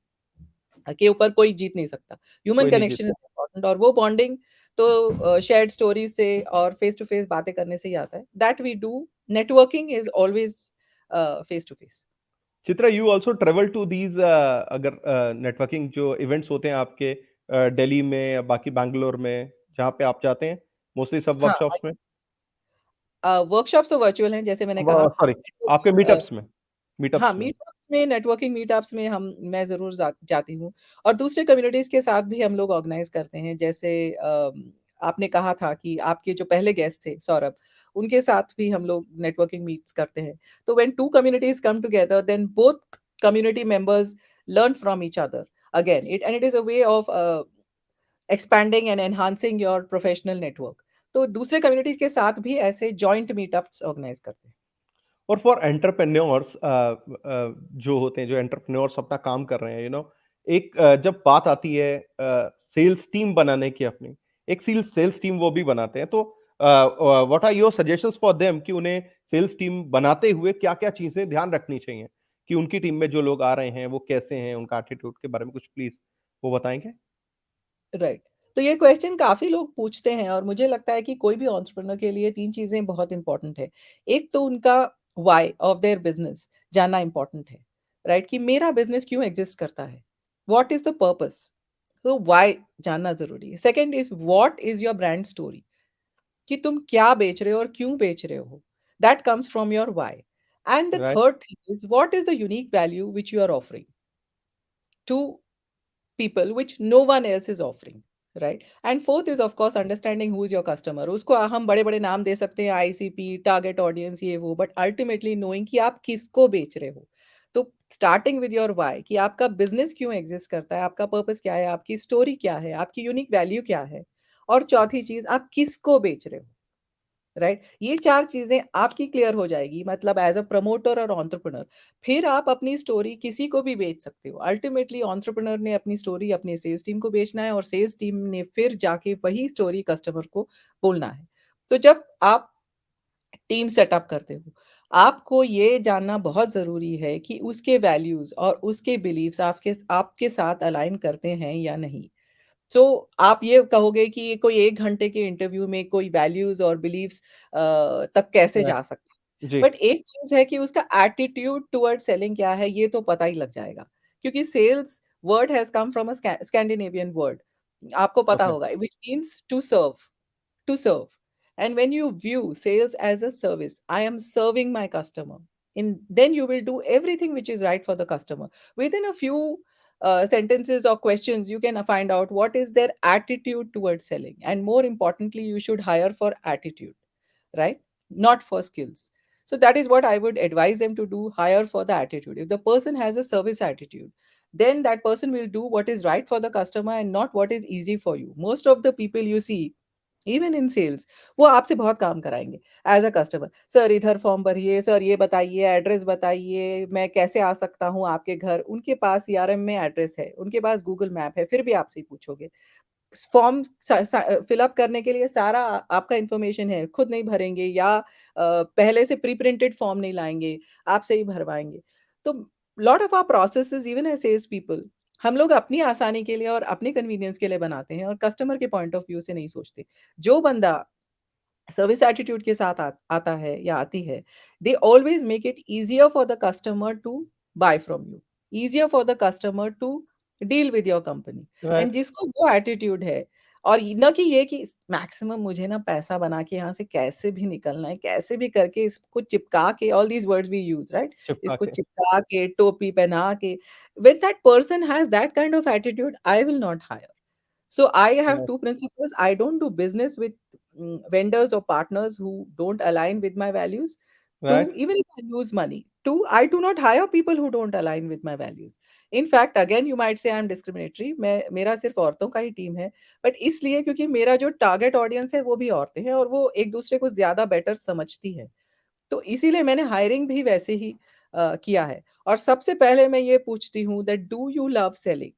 के ऊपर कोई जीत नहीं सकता। ह्यूमन कोई नहीं जीत कनेक्शन इज़ सकता। इम्पोर्टेंट और वो बॉन्डिंग तो शेयर्ड स्टोरीज़ से और फेस टू फेस बातें करने से ही आता है। That we do networking is always face to face. Chitra, you also travel to these अगर नेटवर्किंग जो इवेंट्स होते हैं आपके दिल्ली में या बाकी बैंगलोर में, जहाँ पे आप जाते हैं, मोस्टली सब हाँ, वर्कशॉप्स में? वर्कशॉप्स तो वर्चुअल हैं जैसे मैंने व कहा। सॉरी, आपके नेटवर्किंग मीटअप्स में, हाँ, मीटअप्स में। मीटअप्स में नेटवर्किंग मीटअप्स में हम मैं ज़रूर जाती हूँ और दूसरे कम्युनिटीज़ के साथ भी हम लोग ऑर्गेनाइज़ करते हैं। जैसे आपने कहा था कि आपके जो पहले गेस्ट थे सौरभ, उनके साथ भी हम लोग नेटवर्किंग मीट्स करते हैं। तो when 2 communities come together then both community members learn from each other. Again it is a way of expanding and enhancing your professional network. तो दूसरे कम्युनिटीज़ के साथ भी ऐसे जॉइंट मीटअप्स ऑर्गेनाइज़ करते हैं। और फॉर एंटरप्रेन्योर्स जो होते हैं, जो एंटरप्रेन्योर्स अपना काम कर रहे हैं, एक जब बात आती है सेल्स टीम बनाने की अपनी, एक सेल्स टीम वो भी बनाते हैं, तो what are your suggestions for them कि उन्हें सेल्स टीम बनाते हुए क्या-क्या चीजें ध्यान रखनी चाहिए कि उनकी टीम में जो लोग आ रहे हैं वो कैसे हैं, उनका एटीट्यूड के बारे में कुछ प्लीज वो बताएंगे? राइट। तो ये क्वेश्चन काफ़ी लोग पूछते हैं और मुझे लगता है कि कोई भी एंटरप्रेन्योर के लिए 3 चीज़ें बहुत इम्पोर्टेंट है। एक तो उनका व्हाय ऑफ देयर बिज़नेस जानना इम्पोर्टेंट है, राइट? कि मेरा बिज़नेस क्यों एक्ज़िस्ट करता है? What is the purpose? तो व्हाय जानना ज़रूरी है। Second is what is your brand story? कि तुम क्या बेच रहे हो और क्यों बेच रहे हो? That comes from your why. And the right. Third thing is what is the unique value which you are offering to people which no one else is offering, right? And fourth is of course understanding who is your customer. उसको हम बड़े-बड़े नाम दे सकते हैं ICP, target audience ये वो, but ultimately knowing कि आप किसको बेच रहे हो। तो स्टार्टिंग विद योर व्हाय कि आपका बिज़नेस क्यों एग्ज़िस्ट करता है, आपका पर्पस क्या है, आपकी स्टोरी क्या है, आपकी यूनिक वैल्यू क्या है और चौथी चीज़ आप किसको बेच रहे हो। राइट? ये 4 चीज़ें आपकी क्लियर हो जाएगी मतलब एज़ अ प्रमोटर और एंटरप्रेन्योर, फिर आप अपनी स्टोरी किसी को भी बेच सकते हो। अल्टीमेटली एंटरप्रेन्योर ने अपनी स्टोरी अपने सेल्स टीम को बेचना है और सेल्स टीम ने फिर जाके वही स्टोरी कस्टमर को बोलना है। तो जब आप टीम सेटअप करते हो, आपको ये जानना बहुत ज़रूरी है कि उसके वैल्यूज़ और उसके बिलीव्स आपके आपके साथ अलाइन करते हैं या नहीं। सो आप ये कहोगे कि ये कोई 1 घंटे के इंटरव्यू में कोई वैल्यूज़ और बिलीव्स तक कैसे जा सकते हैं। जी। बट एक चीज़ है कि उसका एटीट्यूड टुवर्ड्स सेलिंग क्या है, ये तो पता ही लग जाएगा। क्योंकि sales word has come from a Scandinavian word आपको पता ओके। होगा which means to serve. And when you view sales as a service, I am serving my customer. Then you will do everything which is right for the customer. Within a few sentences or questions, you can find out what is their attitude towards selling. And more importantly, you should hire for attitude, right? Not for skills. So that is what I would advise them to do, hire for the attitude. If the person has a service attitude, then that person will do what is right for the customer and not what is easy for you. Most of the people you see even in sales वो आपसे बहुत काम कराएँगे as a customer. Sir इधर form भरिए, sir ये बताइए, address बताइए, मैं कैसे आ सकता हूँ आपके घर? उनके पास सीआरएम में एड्रेस है, उनके पास गूगल मैप है, फिर भी आपसे ही पूछोगे। फॉर्म फिल अप करने के लिए सारा आपका इन्फॉर्मेशन है, खुद नहीं भरेंगे या पहले से प्री प्रिंटेड फॉर्म नहीं लाएँगे, आपसे ही भरवाएँगे। तो lot of our processes even as sales people हम लोग अपनी आसानी के लिए और अपनी कन्वीनियंस के लिए बनाते हैं और कस्टमर के पॉइंट ऑफ व्यू से नहीं सोचते। जो बंदा सर्विस एटीट्यूड के साथ आता है या आती है, they always make it easier for the customer to buy from you, easier for the customer to deal with your company and right. जिसको वो एटीट्यूड है, और न कि ये कि मैक्सिमम मुझे ना पैसा बना के यहाँ से कैसे भी निकलना है, कैसे भी करके इसको चिपका के, all these words we use, right? चिपका इसको के। चिपका के, टोपी पहना के, when that person has that kind of attitude, I will not hire. So I have right, two principles. I don't do business with vendors or partners who don't align with my values. Two, right, even if I lose money. Two, I do not hire people who don't align with my values. In fact, again, you might say I'm discriminatory. मैं मेरा सिर्फ औरतों का ही team है, but इसलिए क्योंकि मेरा जो टारगेट ऑडियंस है वो भी औरतें हैं और वो एक दूसरे को ज़्यादा बेटर समझती हैं। तो इसीलिए मैंने हायरिंग भी वैसे ही किया है और सबसे पहले मैं ये पूछती हूँ that do you love selling?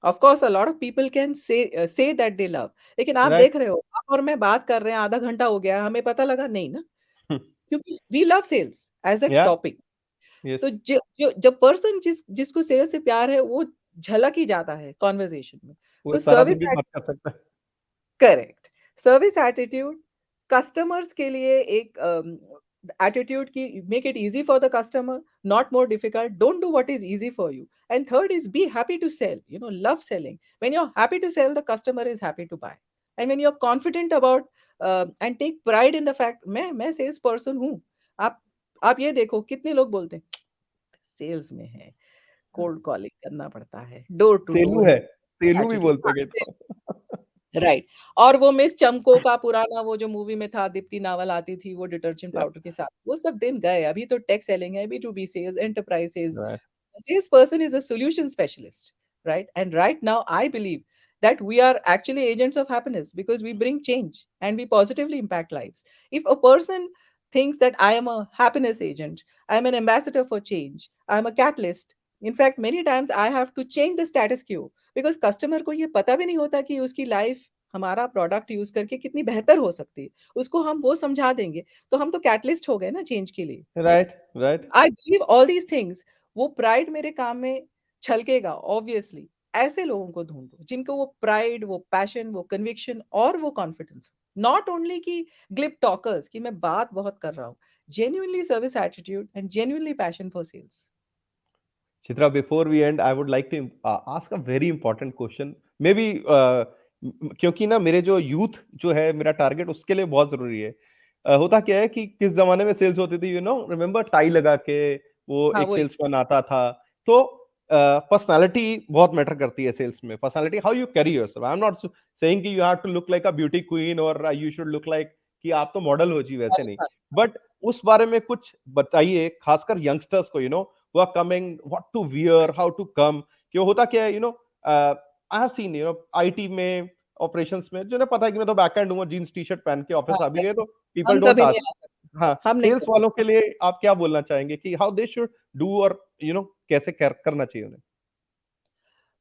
Of course a lot of people can say that they love, लेकिन आप राइट। देख रहे हो आप और मैं बात कर रहे हैं, आधा घंटा हो गया, हमें पता लगा नहीं ना, क्योंकि we love sales as a या, टॉपिक। तो यस, जो पर्सन जिसको सेल्स से प्यार है, वो झलक ही जाता है कन्वर्सेशन में। वो तो सारा सर्विस दिन भी बात कर सकता है। करेक्ट। सर्विस एटीट्यूड कस्टमर्स के लिए एक एटीट्यूड की make it easy for the customer, not more difficult, don't do what is easy for you. And third is be happy to sell, you know, love selling. When you are happy to sell, the customer is happy to buy. And when you are confident about and take pride in the fact मैं sales person हूँ। आप आप ये देखो कितने लोग बोलते हैं, सेल्स में है, कोल्ड कॉलिंग करना पड़ता है, डोर टू सेलू डोर है, है, सेलू भी एटीट्यूड। बोलते हाँ, हैं कई तो। राइट। और वो मिस चमको का पुराना वो जो मूवी में था, दीप्ति नावल आती थी वो डिटर्जेंट या, पाउडर के साथ, वो सब दिन गए। अभी तो टेक सेलिंग है, B2B sales, enterprise sales. Right, A salesperson is a solution specialist, right? And right now, I believe that we are actually agents of happiness because we bring change and we positively impact lives. If a person thinks that I am a happiness agent, I am an ambassador for change, I am a catalyst. In fact, many times I have to change the status quo because customer को ये पता भी नहीं होता कि उसकी life हमारा product use करके कितनी बेहतर हो सकती है। उसको हम वो समझा देंगे, तो हम तो कैटलिस्ट हो गए ना चेंज के लिए। Right, right. I believe all these things. वो प्राइड मेरे काम में छलकेगा ऑब्वियसली। ऐसे लोगों को ढूँढो, जिनको वो प्राइड, वो पैशन, वो कन्विक्शन और वो कॉन्फिडेंस। नॉट ओनली कि ग्लिप टॉकर्स कि मैं बात बहुत कर रहा हूँ। Genuinely service attitude and genuinely passion for sales. Chitra, before we end, I would like to ask a very important question. Maybe क्योंकि ना मेरे जो यूथ जो है मेरा टारगेट उसके लिए बहुत जरूरी है। होता क्या है कि किस जमाने में सेल्स होती थी, रिमेम्बर टाई लगा के वो हाँ, एक वही। सेल्समैन आता था। तो पर्सनालिटी बहुत मैटर करती है सेल्स में। Personality, how you carry yourself. I am not saying कि you have to look like a beauty queen और यू शुड लुक लाइक कि आप तो मॉडल हो जी, वैसे अरे नहीं। हाँ, बट उस बारे में कुछ बताइए, खासकर यंगस्टर्स को, who are coming, what to wear, how to come। क्यों होता क्या है, आई हैव सीन, आईटी में, ऑपरेशंस में, जो ना पता है कि मैं तो बैकएंड हूँ, जीन्स टी शर्ट पहन के हाँ, ऑफिस आ भी गए तो पीपल हम डोंट कभी नहीं आस्क। आ सकते। हाँ, हम नहीं सेल्स कर वालों सकते। के लिए आप क्या बोलना चाहेंगे कि हाउ दे शुड डू, और कैसे करना चाहिए उन्हें।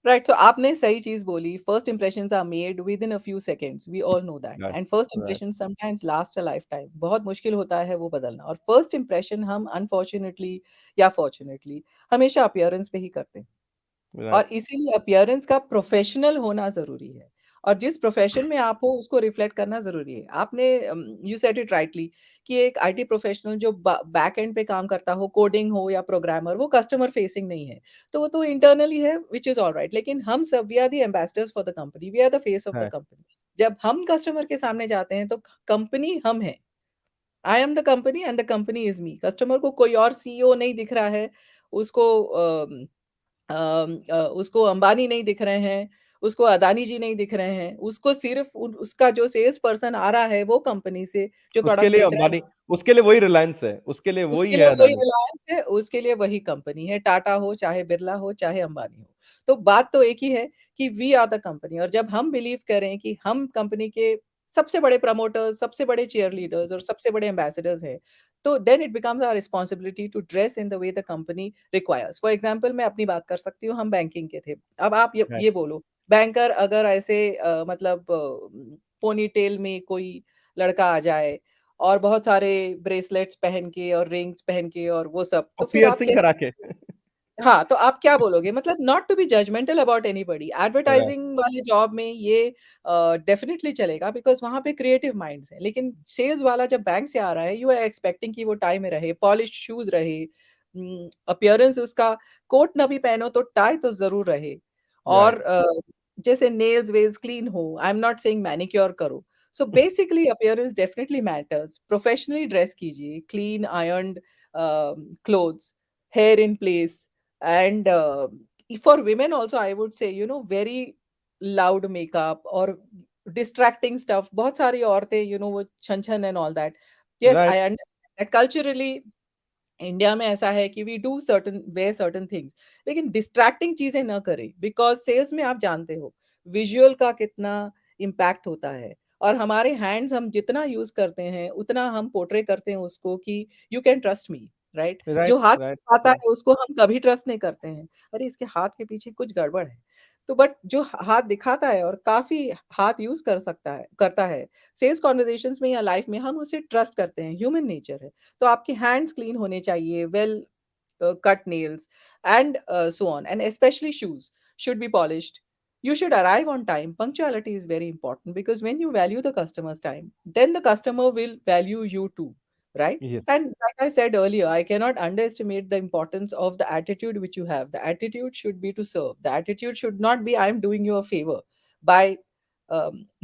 राइट, तो आपने सही चीज़ बोली। First impressions are made within a few seconds, we all know that, right, and first right, impression sometimes last a lifetime. बहुत मुश्किल होता है वो बदलना, और फर्स्ट इंप्रेशन हम अनफॉर्च्यूनेटली या फॉर्च्यूनेटली हमेशा अपीयरेंस पे ही करते हैं। और राइट, इसीलिए अपीयरेंस का प्रोफेशनल होना ज़रूरी है, और जिस प्रोफेशन में आप हो उसको रिफ्लेक्ट करना ज़रूरी है। आपने यू सेड इट राइटली कि एक आईटी प्रोफेशनल जो बैक एंड पे काम करता हो, कोडिंग हो या प्रोग्रामर, वो कस्टमर फेसिंग नहीं है। तो वो तो इंटरनली है, व्हिच इज़ ऑलराइट, लेकिन हम सब we are the ambassadors for the company, we are the face of the right. Company. जब हम कस्टमर के सामने जाते हैं तो कंपनी हम हैं। I am the company and the company is me. Customer को कोई और सीईओ नहीं दिख रहा है, उसको उसको अंबानी नहीं दिख रहे हैं, उसको अदानी जी नहीं दिख रहे हैं, उसको सिर्फ़ उसका जो सेल्स पर्सन आ रहा है वो कंपनी से जो उसके प्रोडक्ट लिए बेच रहा है, अंबानी, उसके लिए वही रिलायंस है, उसके लिए वही उसके है लिए वही अदानी। रिलायंस है, उसके लिए वही कंपनी है, टाटा हो, चाहे बिरला हो, चाहे अंबानी हो। तो बात तो एक ही है कि वी आर द कंपनी, और जब हम बिलीव करें कि हम कंपनी के सबसे बड़े प्रमोटर्स, सबसे बड़े चीयर लीडर्स और सबसे बड़े एम्बेसडर्स हैं, तो then it becomes our responsibility to dress in the way the company requires. For example मैं अपनी बात कर सकती हूँ, हम बैंकिंग के थे। अब आप राइट, ये बोलो, बैंकर अगर ऐसे मतलब पोनीटेल में कोई लड़का आ जाए और बहुत सारे ब्रेसलेट्स पहन के और रिंग्स पहन के और वो सब, तो और फिर आप पियर्सिंग कैसे, करा के। हाँ, तो आप क्या बोलोगे? मतलब not to be judgmental about anybody, right, advertising वाले जॉब में ये डेफिनिटली चलेगा बिकॉज़ वहाँ पे क्रिएटिव माइंड्स हैं। लेकिन सेल्स वाला जब बैंक से आ रहा है, यू आर एक्सपेक्टिंग कि वो टाई में रहे, पॉलिश्ड शूज़ रहे, अपीयरेंस उसका, कोट ना भी पहनो तो टाई तो ज़रूर रहे, और राइट, जैसे नेल्स वेल्स क्लीन हो, I am not saying manicure करो. So basically appearance definitely matters. Professionally dress कीजिए, clean ironed clothes, hair in place, and for women also I would say, you know, very loud makeup or distracting stuff. बहुत सारी औरतें, you know, वो छन छन and all that. Yes, right, I understand that culturally India में ऐसा है कि we do certain where certain things, लेकिन डिस्ट्रैक्टिंग चीजें ना करें, बिकॉज सेल्स में आप जानते हो विजुअल का कितना इम्पैक्ट होता है. और हमारे हैंड्स हम जितना यूज करते हैं उतना हम पोर्ट्रे करते हैं उसको कि you can trust me, right. जो राइट, हाथ राइट, आता राइट, है उसको हम कभी ट्रस्ट नहीं करते हैं. अरे इसके हाथ के पीछे कुछ गड़बड़ है. तो बट जो हाथ दिखाता है और काफी हाथ यूज कर सकता है करता है सेल्स कॉन्वर्जेशंस में या लाइफ में, हम उसे ट्रस्ट करते हैं, ह्यूमन नेचर है. तो आपके हैंड्स क्लीन होने चाहिए, well cut nails, and so on. And especially shoes should be polished. You should arrive on time. Punctuality is very important because when you value the customer's time, then the customer will value you too, right? Yes, And like I said earlier, I cannot underestimate the importance of the attitude which you have. The attitude should be to serve. The attitude should not be, I'm doing you a favor by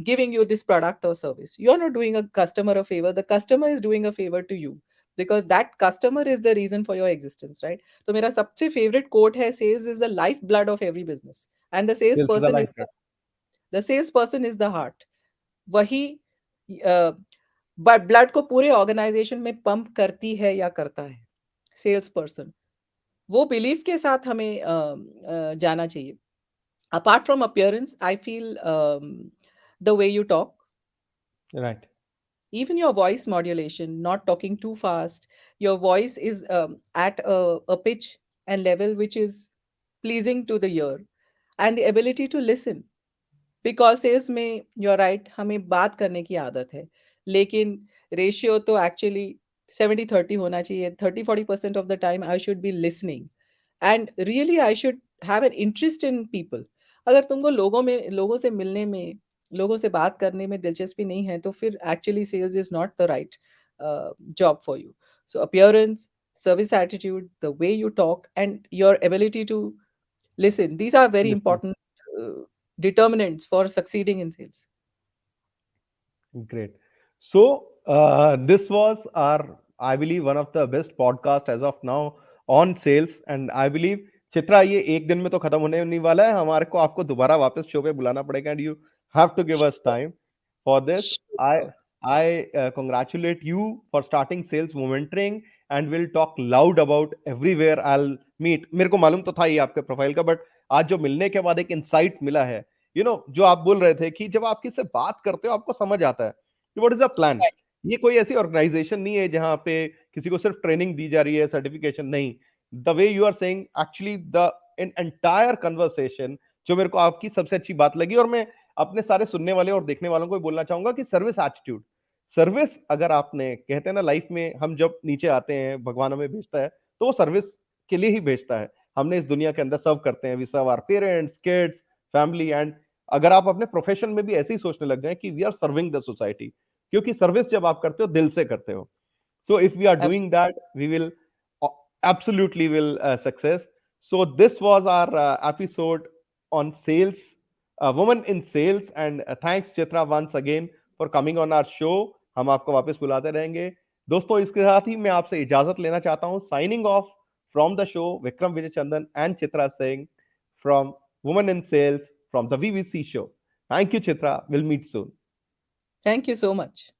giving you this product or service. You're not doing a customer a favor. The customer is doing a favor to you because that customer is the reason for your existence, right? So मेरा सबसे favorite quote है, sales is the lifeblood of every business and the sales is the salesperson is life. the salesperson is the heart. वही blood को पूरे organisation में pump करती है या करता है सेल्स पर्सन. वो बिलीफ के साथ हमें जाना चाहिए. Apart from appearance I feel the way you talk, right, even your voice modulation, not talking too fast, your voice is at a pitch and level which is pleasing to the ear, and the ability to listen. Because sales में your right, हमें बात करने की आदत है, लेकिन ratio तो actually 70-30 होना चाहिए. 30-40% of the time I should be listening and really I should have an interest in people. अगर तुमको लोगों से मिलने में, लोगों से बात करने में दिलचस्पी नहीं है, तो फिर actually sales is not the right job for you. So appearance, service attitude, the way you talk, and your ability to listen, these are very listen. important uh, determinants for succeeding in sales. Great. So this was our, I believe, one of the best podcast as of now on sales, and I believe Chitra ये एक दिन में तो खत्म होने नहीं वाला है, हमारे को आपको दोबारा वापस शो पे बुलाना पड़ेगा, and you have to give us Sure, time for this. I sure. I congratulate you for starting sales momenting, and we'll talk loud about everywhere I'll meet. मेरे को मालूम तो था ही आपके प्रोफाइल का, बट आज जो मिलने के बाद एक इंसाइट मिला है, जो आप बोल रहे थे कि जब आप किससे बात करते हो आपको समझ आता है कि what is the plan. Right. ये कोई ऐसी ऑर्गेनाइजेशन नहीं है जहां पे किसी को सिर्फ ट्रेनिंग दी जा रही है, सर्टिफिकेशन नहीं. The way you are saying actually the in entire conversation, जो मेरे को आपकी सबसे अच्छी बात लगी, और मैं अपने सारे सुनने वाले और देखने वालों को भी बोलना चाहूंगा कि सर्विस एटीट्यूड, सर्विस अगर आपने, कहते हैं ना लाइफ में हम जब नीचे आते हैं भगवान हमें भेजता है तो वो सर्विस के लिए ही भेजता है. हमने इस दुनिया के अंदर सर्व करते हैं, we serve our parents, kids, family, and अगर आप अपने प्रोफेशन में भी ऐसे ही सोचने लग जाए कि we are serving the society, क्योंकि सर्विस जब आप करते हो दिल से करते हो. So if we are doing Absolutely. that, we will absolutely will success. So this was our episode on sales, woman in sales, and thanks Chitra once again for coming on our show. हम आपको वापस बुलाते रहेंगे. दोस्तों इसके साथ ही मैं आपसे इजाजत लेना चाहता हूं. Signing off from the show, Vikram Vijay Chandan and Chitra Singh from women in sales from the VVC show. Thank you, Chitra. We'll meet soon. Thank you so much.